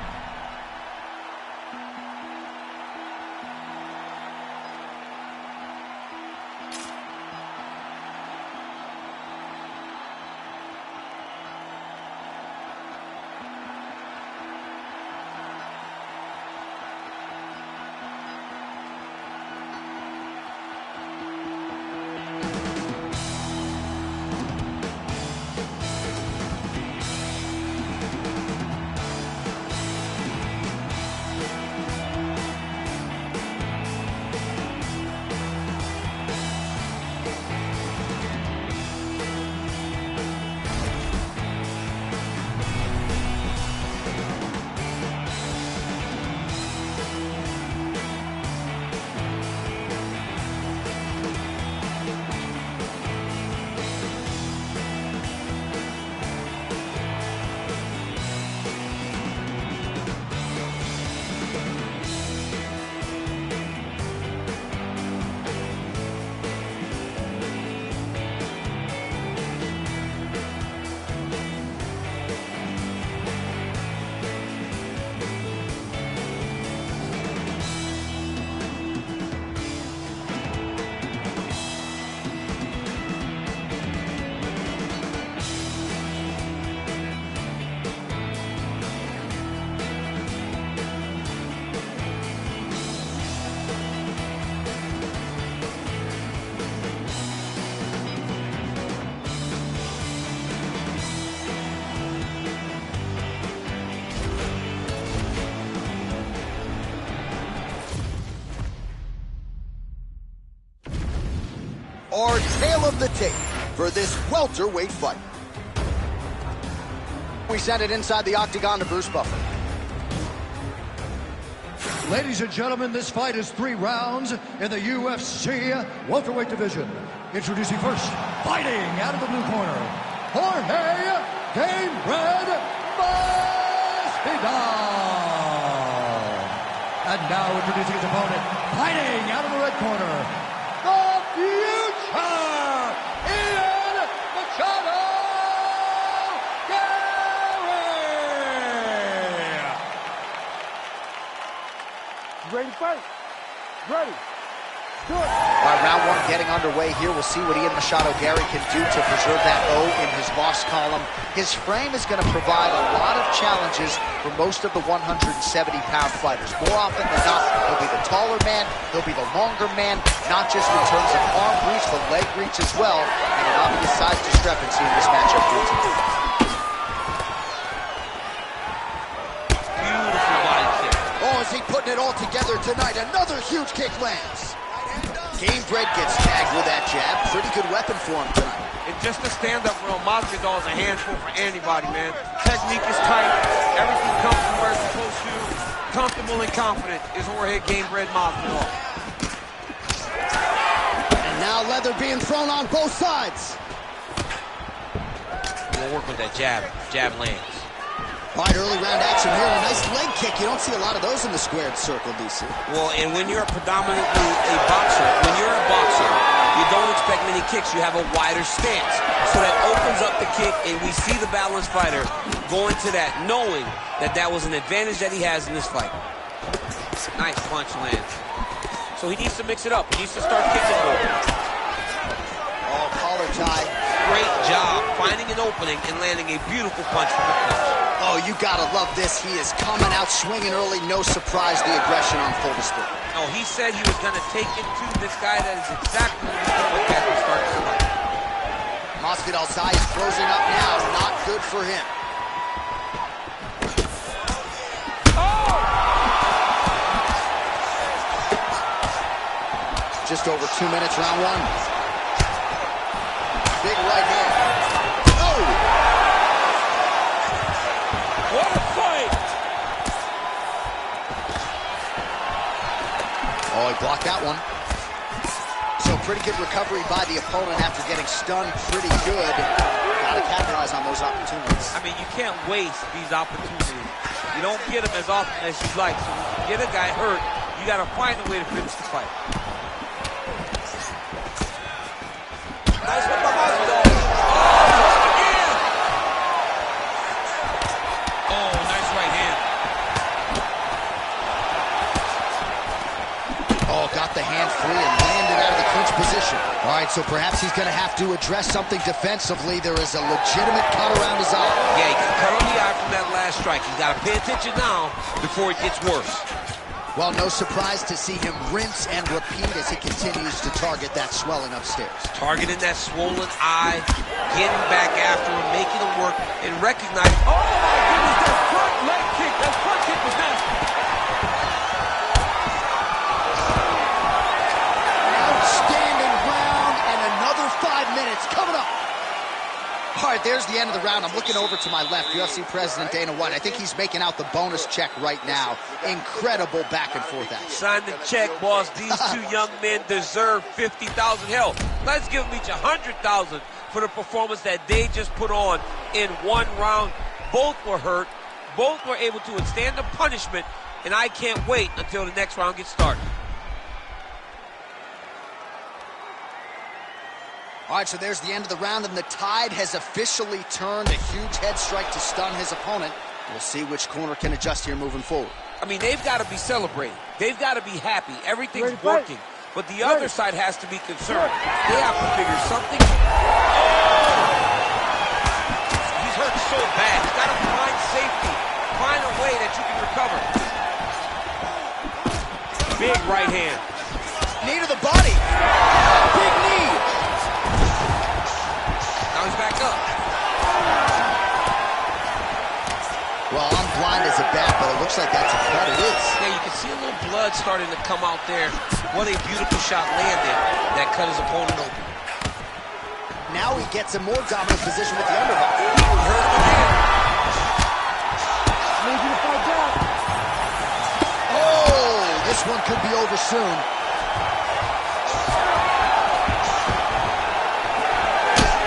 Our tale of the tape for this welterweight fight. We send it inside the octagon to Bruce Buffer.
Ladies and gentlemen, this fight is 3 rounds in the UFC welterweight division. Introducing first, fighting out of the blue corner, Jorge Game Red Masvidal. And now introducing his opponent, fighting out of the red corner, the future, Ian Machado Garry.
Ready to fight? Ready. Do it.
All right, round 1 getting underway here. We'll see what Ian Machado Garry can do to preserve that O in his loss column. His frame is going to provide a lot of challenges for most of the 170-pound fighters. More often than not, he'll be the taller man, he'll be the longer man, not just in terms of arm reach, but leg reach as well, and an obvious size discrepancy in this matchup here tonight.
Beautiful body kick.
Oh, is he putting it all together tonight? Another huge kick lands. Gamebred gets tagged with that jab. Pretty good weapon for him tonight.
And just to stand up real, Masvidal is a handful for anybody, man. Technique is tight. Everything comes from where it's supposed to. Comfortable and confident is Jorge Gamebred Masvidal.
Now leather being thrown on both sides.
We'll work with that jab. Jab lands.
All right, early round action here. A nice leg kick. You don't see a lot of those in the squared circle, DC.
Well, and when you're predominantly a boxer, you don't expect many kicks. You have a wider stance. So that opens up the kick, and we see the balanced fighter going to that, knowing that that was an advantage that he has in this fight. Nice punch lands. So he needs to mix it up. He needs to start kicking more.
Oh, collar tie.
Great job finding an opening and landing a beautiful punch from the clinch.
Oh, you gotta love this. He is coming out swinging early. No surprise, the aggression on full display.
No, he said he was gonna take it to this guy. That is exactly what he's going to look at to start the fight.
Masvidal's eye is closing up now. Not good for him. Just over 2 minutes, round one. Big right hand. Oh!
What a fight!
Oh, he blocked that one. So pretty good recovery by the opponent after getting stunned pretty good. Gotta capitalize on those opportunities.
I mean, you can't waste these opportunities. You don't get them as often as you'd like. So when you get a guy hurt, you gotta find a way to finish the fight. Nice one by Masvidal. Oh, again! Oh, nice right hand.
Oh, got the hand free and landed out of the clinch position. All right, so perhaps he's going to have to address something defensively. There is a legitimate cut around his eye.
Yeah, he got cut on the eye from that last strike. He's got to pay attention now before it gets worse.
Well, no surprise to see him rinse and repeat as he continues to target that swelling upstairs.
Targeting that swollen eye, getting back after him, making him work, and recognize, oh my goodness, that front leg kick, that front kick was nasty.
Outstanding round, and another 5 minutes coming up. All right, there's the end of the round. I'm looking over to my left, UFC President Dana White. I think he's making out the bonus check right now. Incredible back and forth action.
Sign the check, boss. These two young men deserve $50,000. Hell, let's give them each $100,000 for the performance that they just put on in one round. Both were hurt. Both were able to withstand the punishment, and I can't wait until the next round gets started.
All right, so there's the end of the round, and the tide has officially turned. A huge head strike to stun his opponent. We'll see which corner can adjust here moving forward.
I mean, they've got to be celebrating. They've got to be happy. Everything's working. But the other side has to be concerned. They have to figure something. He's hurt so bad. He's got to find safety. Find a way that you can recover. Big right hand.
Knee to the body. Big knee.
Now he's back up.
Well, I'm blind as a bat, but it looks like that's a cut. It is.
Yeah, you can see a little blood starting to come out there. What a beautiful shot landed that cut his opponent open.
Now he gets a more dominant position with the underhook.
Hurt him again.
Need you to fight down.
Oh, this one could be over soon.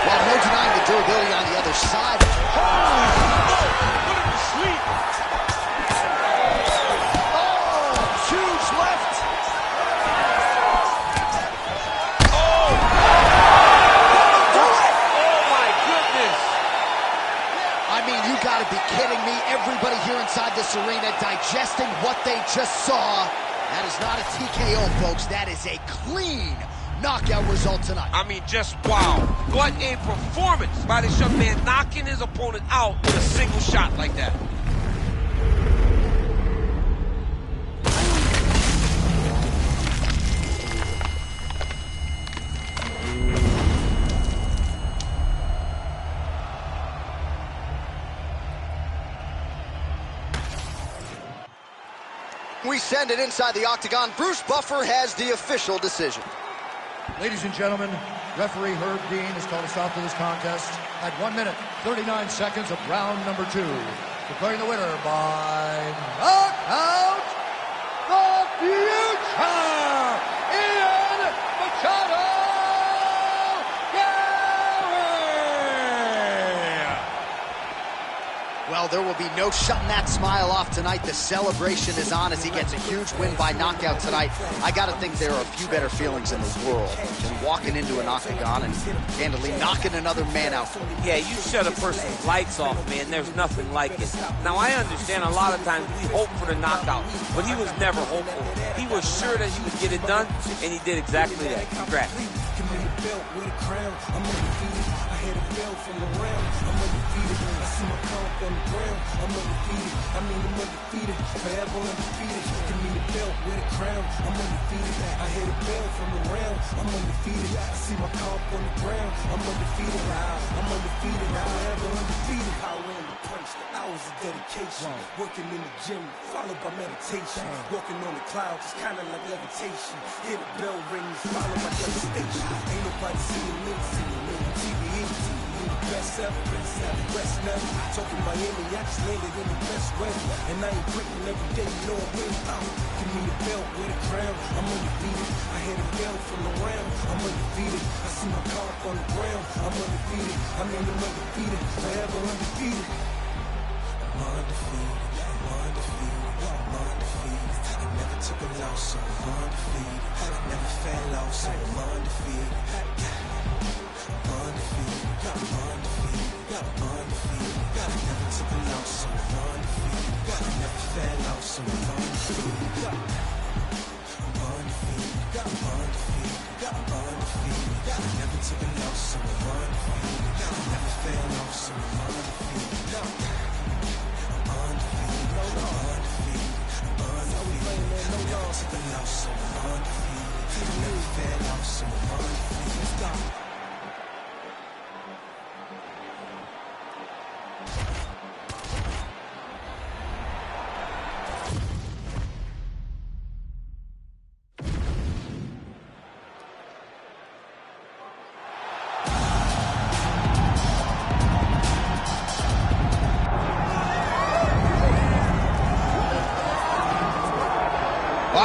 Well, no denying the durability on the other side.
Holy smoke! Put him to sleep.
Oh, huge left.
Oh! Oh my goodness!
I mean, you gotta be kidding me. Everybody here inside this arena digesting what they just saw. That is not a TKO, folks. That is a clean knockout result tonight.
I mean, just wow. What a performance by this young man, knocking his opponent out with a single shot like that.
We send it inside the octagon. Bruce Buffer has the official decision.
Ladies and gentlemen, referee Herb Dean has called a stop to this contest at 1 minute, 39 seconds of round number 2. Declaring the winner by knockout, the future, Ian Machado!
Well, there will be no shutting that smile off tonight. The celebration is on as he gets a huge win by knockout tonight. I got to think there are a few better feelings in the world than walking into an octagon and handily knocking another man out.
Yeah, you shut a person's lights off, man. There's nothing like it. Now, I understand a lot of times we hope for the knockout, but he was never hopeful. He was sure that he would get it done, and he did exactly that. Congrats.
I'm undefeated, forever undefeated. Give me the belt with a crown. I'm undefeated. I hear the bell from the round. I'm undefeated. I see my comp on the ground. I'm undefeated. I'm undefeated. Forever undefeated. Power in the punch. The hours of dedication. Working in the gym, followed by meditation. Walking on the clouds, it's kind of like levitation. Hear the bell rings, followed by devastation. Ain't nobody seeing me, TV. Best ever, best never. Talking Miami, I just landed in the best weather. And I ain't breaking every day, you know I'm winning out. Give me the belt with a crown, I'm undefeated. I hear the bell from the round, I'm undefeated. I see my comp on the ground, I'm undefeated. I mean I'm undefeated, forever undefeated. I'm undefeated, I'm undefeated, I'm undefeated. I never took a loss, so I'm undefeated. I never fell off, so I'm undefeated. I'm undefeated. I'm undefeated, I'm undefeated. I never took a loss, so I'm undefeated. I never fell off, so I'm undefeated. I'm undefeated, I'm undefeated, I'm undefeated. I never took a loss, so I'm undefeated. I never fell off, so I'm undefeated. I'm undefeated, I'm undefeated, I'm undefeated. I never took a loss, so I'm undefeated. I never fell off, so I'm undefeated.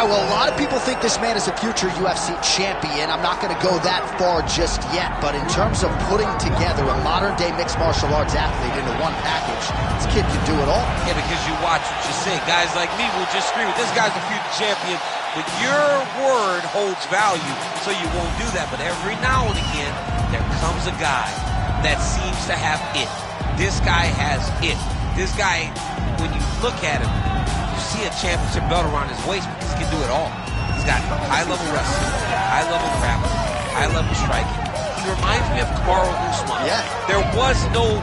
Well, a lot of people think this man is a future UFC champion. I'm not going to go that far just yet, but in terms of putting together a modern-day mixed martial arts athlete into one package, this kid can do it all.
Yeah, because you watch what you say. Guys like me will just scream, this guy's a future champion, but your word holds value, so you won't do that. But every now and again, there comes a guy that seems to have it. This guy has it. This guy, when you look at him, see a championship belt around his waist because he can do it all. He's got high-level wrestling, high-level grappling, high-level striking. He reminds me of Kamaru Usman.
Yeah.
There was no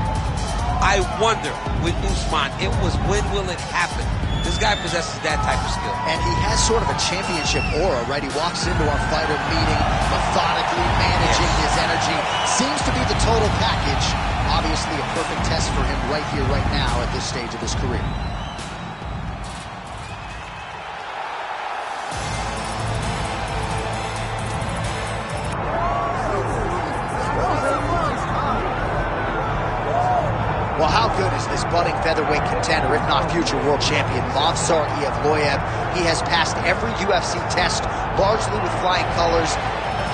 I wonder with Usman. It was when will it happen? This guy possesses that type of skill.
And he has sort of a championship aura, right? He walks into our fighter meeting, methodically managing his energy. Seems to be the total package. Obviously a perfect test for him right here, right now at this stage of his career. Well, how good is this budding featherweight contender, if not future world champion, MOVSAR Evloev? He has passed every UFC test, largely with flying colors.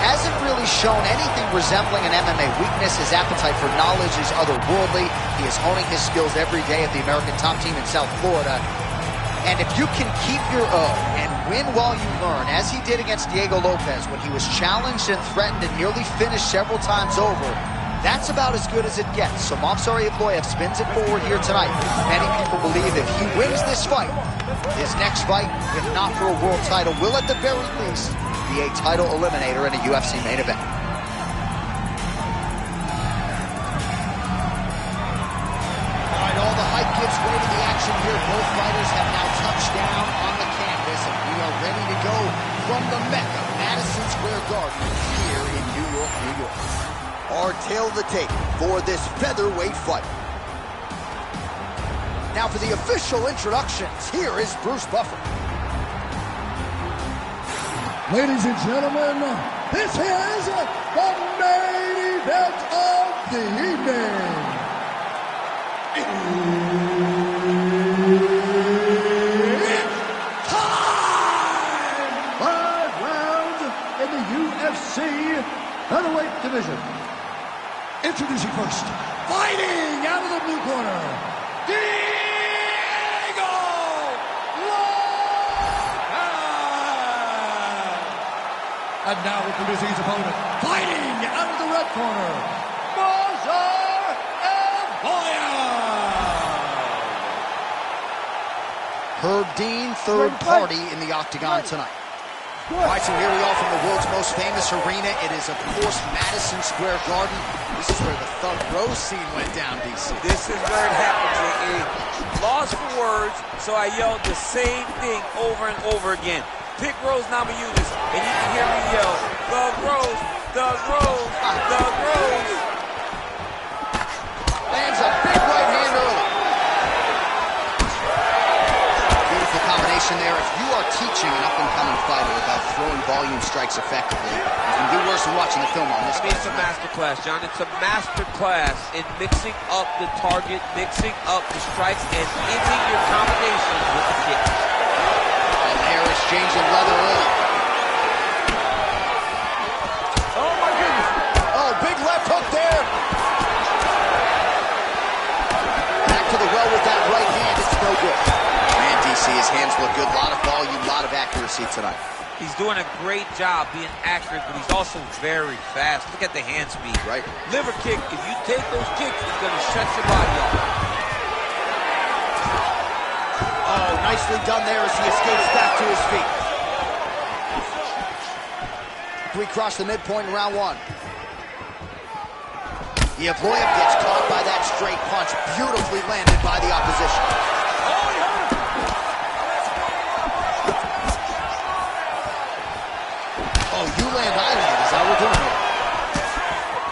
Hasn't really shown anything resembling an MMA weakness. His appetite for knowledge is otherworldly. He is honing his skills every day at the American top team in South Florida. And if you can keep your O and win while you learn, as he did against Diego Lopes when he was challenged and threatened and nearly finished several times over, that's about as good as it gets. So MOVSAR Evloev spins it forward here tonight. Many people believe if he wins this fight, his next fight, if not for a world title, will at the very least be a title eliminator in a UFC main event. All right, all the hype gives way to the action here. Both fighters have now touched down on the canvas, and we are ready to go from the Mecca, Madison Square Garden, here in New York, New York. Our tale of the tape for this featherweight fight. Now for the official introductions, here is Bruce Buffer.
Ladies and gentlemen, this is the main event of the evening. It's time! 5 rounds in the UFC featherweight division. Introducing first, fighting out of the blue corner, And now introducing his opponent, fighting out of the red corner, MOVSAR Evloev.
Herb Dean, third party in the octagon tonight. All right, so here we are from the world's most famous arena. It is, of course, Madison Square Garden. This is where the Thug Rose scene went down, DC.
This is where it happened, lost for words, so I yelled the same thing over and over again. Pick Rose Namajunas, and you can hear me yell, Thug Rose, Thug Rose, Thug Rose.
Lands a big right hand early. Beautiful combination there. If you are teaching an up-and-coming fighter about throwing volume strikes effectively, you can do worse than watching the film on this.
I mean, it's a master class, John. It's a master class in mixing up the target, mixing up the strikes, and ending your combinations with the kick.
And they're exchanging leather early.
Oh, my goodness.
Oh, big left hook there. Back to the well with that right hand. It's no good. Man, DC, his hands look good. A lot of volume, a lot of accuracy tonight.
He's doing a great job being accurate, but he's also very fast. Look at the hand speed.
Right.
Liver kick, if you take those kicks, it's going to shut your body off.
Oh, nicely done there as he escapes back to his feet. We cross the midpoint in round one. Evloev gets caught by that straight punch, beautifully landed by the opposition. Oh, you land, I land. Is that what we're doing here?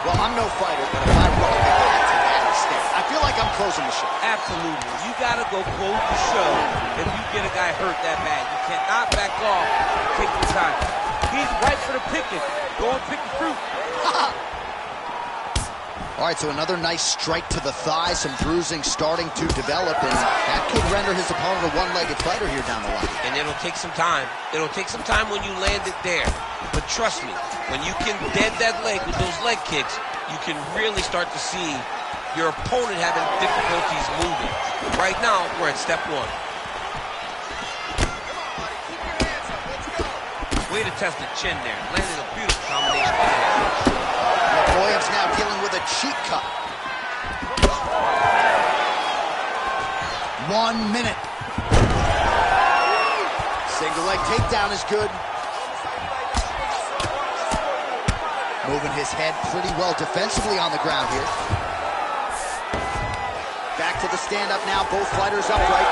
Well, I'm no fighter, but if I rock the guy to that extent, I feel like I'm closing the show.
Absolutely. You got to go close the show if you get a guy hurt that bad. You cannot back off and take your time. He's right for the picking. Go and pick the fruit.
All right, so another nice strike to the thigh, some bruising starting to develop, and that could render his opponent a one-legged fighter here down the line.
And it'll take some time. It'll take some time when you land it there. But trust me, when you can dead that leg with those leg kicks, you can really start to see your opponent having difficulties moving. Right now, we're at step one. Way to test the chin there. Landed a beautiful combination of hands.
Williams now dealing with a cheek cut. 1 minute. Single leg takedown is good. Moving his head pretty well defensively on the ground here. Back to the stand-up now, both fighters upright.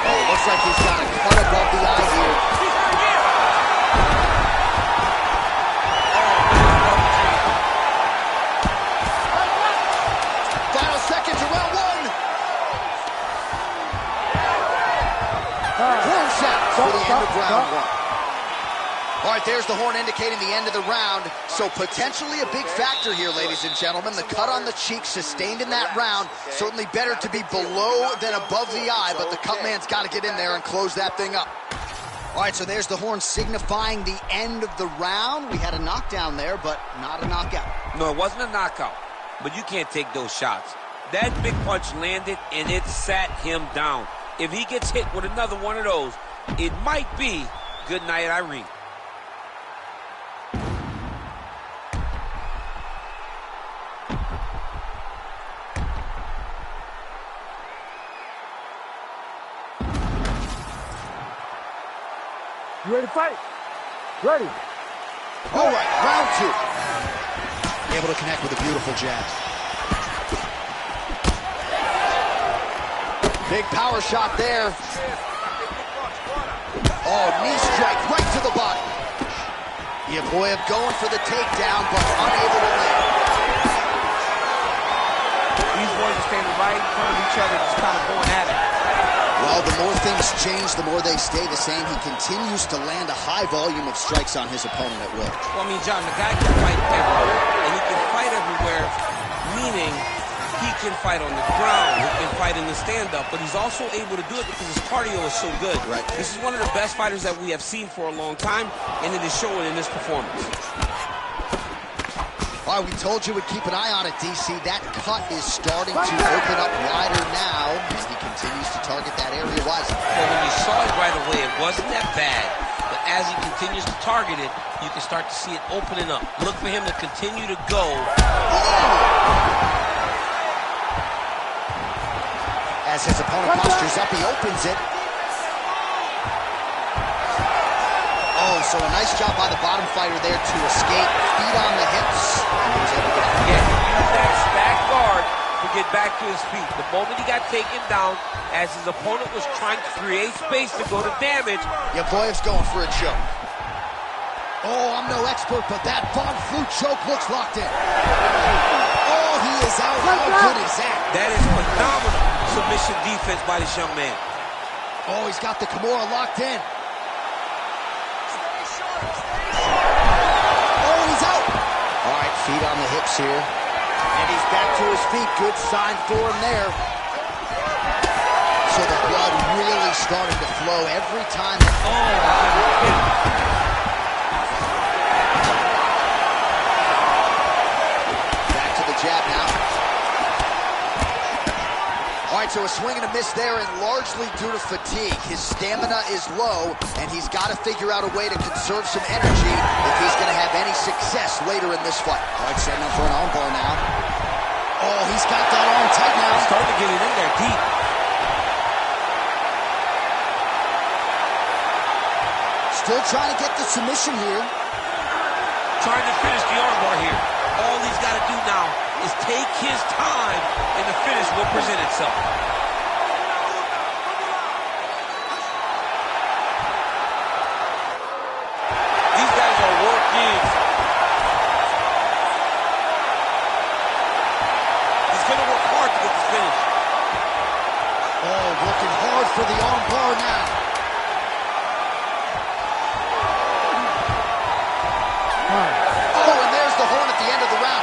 Oh, looks like he's got a cut above the eye here. Final seconds of round one. Horn sound for the end of round one. All right, there's the horn indicating the end of the round. So potentially a big factor here, ladies and gentlemen. The cut on the cheek sustained in that round. Certainly better to be below than above the eye, but the cut man's got to get in there and close that thing up. All right, so there's the horn signifying the end of the round. We had a knockdown there, but not a knockout.
No, it wasn't a knockout, but you can't take those shots. That big punch landed, and it sat him down. If he gets hit with another one of those, it might be good night, Irene.
You ready to fight? Ready.
All right, round two. Able to connect with a beautiful jab. Big power shot there. Oh, knee strike right to the body. Evloev going for the takedown, but unable to land.
These boys are standing right in front of each other, just kind of going at it.
Well, the more things change, the more they stay the same. He continues to land a high volume of strikes on his opponent at will.
Well, I mean, John, the guy can fight everywhere, and he can fight everywhere, meaning he can fight on the ground, he can fight in the stand-up, but he's also able to do it because his cardio is so good.
Right.
This is one of the best fighters that we have seen for a long time, and it is showing in this performance.
All All right, we told you we'd keep an eye on it, DC. That cut is starting to open up wider now, and he continues to target that area wisely.
Well, when you saw it right away, it wasn't that bad. But as he continues to target it, you can start to see it opening up. Look for him to continue to go.
As his opponent postures up, he opens it. Oh, so a nice job by the bottom fighter there to escape. Feet on the hips. And he was able to get out.
Yeah, he used that stack guard to get back to his feet. The moment he got taken down, as his opponent was trying to create space to go to damage.
Evloev's going for a choke. Oh, I'm no expert, but that Von Flue choke looks locked in. Oh, he is out. How good is that?
That is phenomenal submission defense by this young man.
Oh, he's got the Kimura locked in. Oh, he's out. All right, feet on the hips here. And he's back to his feet. Good sign for him there. So the blood really starting to flow every time. Back to the jab now. All right, so a swing and a miss there, and largely due to fatigue. His stamina is low, and he's got to figure out a way to conserve some energy if he's going to have any success later in this fight. All right, setting up for an armbar now. Oh, he's got that arm tight now.
He's starting to get it in there deep.
Still trying to get the submission here.
Trying to finish the armbar here. All he's got to do now is take his time, and the finish will present itself. These guys are working. He's going to work hard to get this finish.
Oh, working hard for the armbar now.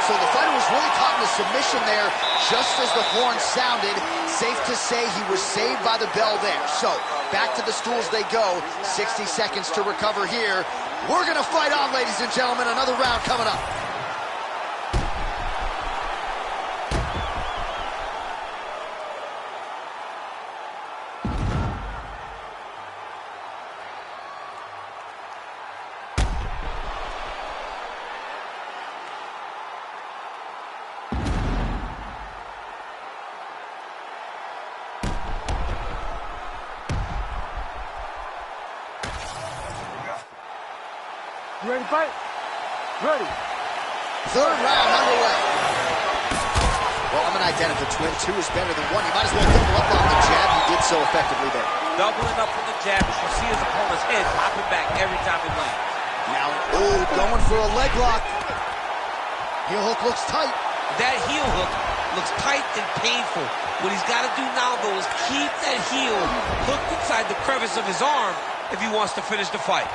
So the fighter was really caught in a submission there just as the horn sounded. Safe to say he was saved by the bell there. So back to the stools they go. 60 seconds to recover here. We're going to fight on, ladies and gentlemen. Another round coming up.
You ready to fight? Ready.
Third round underway. Well, I'm an identical twin. Two is better than one. You might as well double up on the jab. He did so effectively there.
Doubling up on the jab. You see his opponent's head popping back every time he lands.
Now, oh, going for a leg lock. Heel hook looks tight.
That heel hook looks tight and painful. What he's got to do now, though, is keep that heel hooked inside the crevice of his arm if he wants to finish the fight.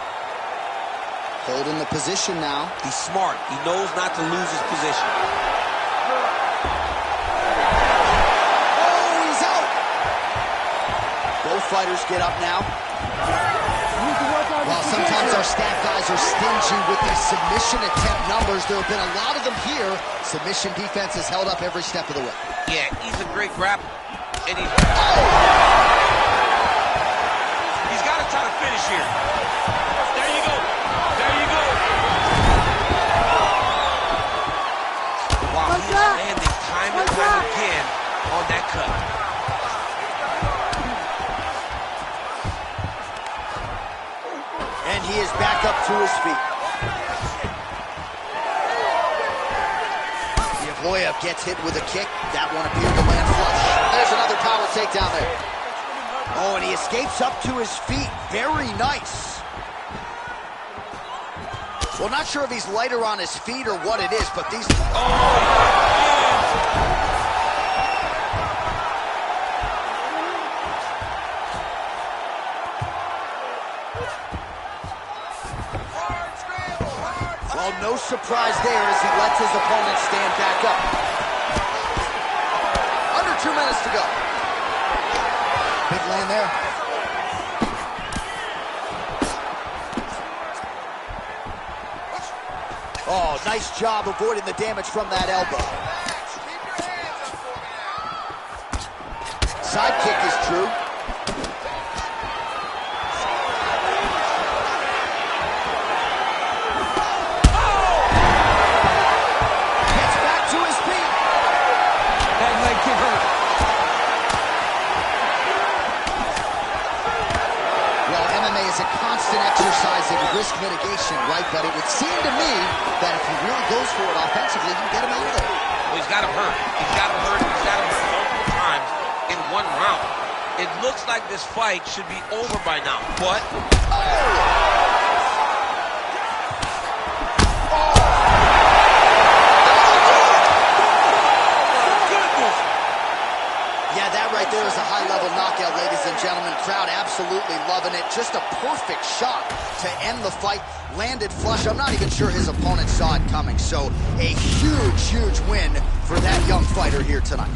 Holding the position now.
He's smart. He knows not to lose his position.
Oh, he's out. Both fighters get up now. While sometimes our staff guys are stingy with these submission attempt numbers, there have been a lot of them here. Submission defense has held up every step of the way.
Yeah, he's a great grappler. And he's got to try to finish here. There you go. There you go. Wow, he's landing time and time again on that cut.
And he is back up to his feet. Evloev gets hit with a kick. That one appeared to land flush. There's another power takedown there. Oh, and he escapes up to his feet. Very nice. Well, not sure if he's lighter on his feet or what it is, but these... Well, no surprise there as he lets his opponent stand back up. Under 2 minutes to go. Big land there. Oh, nice job avoiding the damage from that elbow. Side kick is true. Gets back to his feet.
That leg kick hurt.
Well, MMA is a constant exercise in risk mitigation, right? But it would seem to me that if he really goes for it offensively, he can get him out of there.
Well, he's got him hurt. He's got him hurt. He's got him hurt multiple times in one round. It looks like this fight should be over by now, but...
Yeah, that right there is a high-level knockout, ladies and gentlemen. Crowd absolutely loving it. Just a perfect shot to end the fight. Landed flush. I'm not even sure his opponent saw it coming. So a huge, huge win for that young fighter here tonight.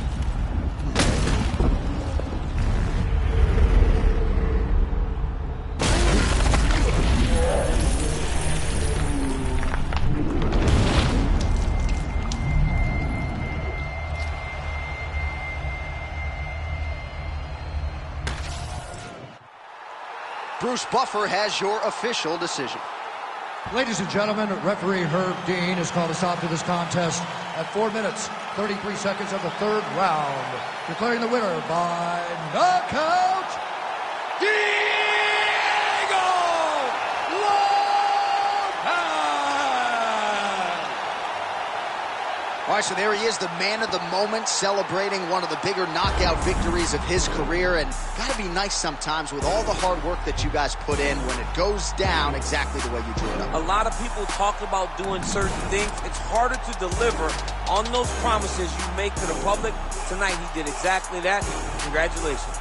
Bruce Buffer has your official decision.
Ladies and gentlemen, referee Herb Dean has called a stop to this contest at 4 minutes, 33 seconds of the third round, declaring the winner by knockout, Diego Lopes!
All right, so there he is, the man of the moment, celebrating one of the bigger knockout victories of his career. And got to be nice sometimes with all the hard work that you guys put in when it goes down exactly the way you drew it up.
A lot of people talk about doing certain things. It's harder to deliver on those promises you make to the public. Tonight, he did exactly that. Congratulations.